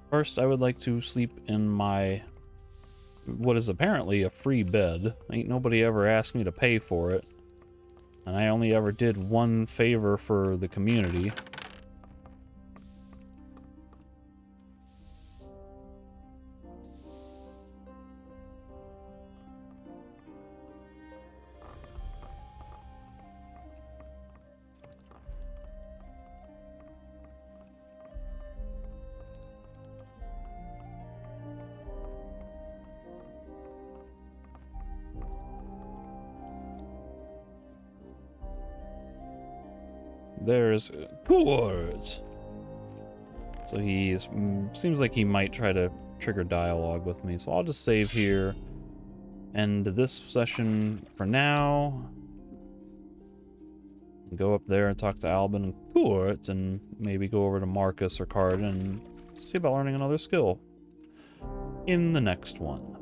First, I would like to sleep in my... what is apparently a free bed. Ain't nobody ever asked me to pay for it. And I only ever did one favor for the community. There's Kurt. So he seems like he might try to trigger dialogue with me. So I'll just save here. End this session for now. Go up there and talk to Alban and Kurt, and maybe go over to Marcus or Cardin and see about learning another skill in the next one.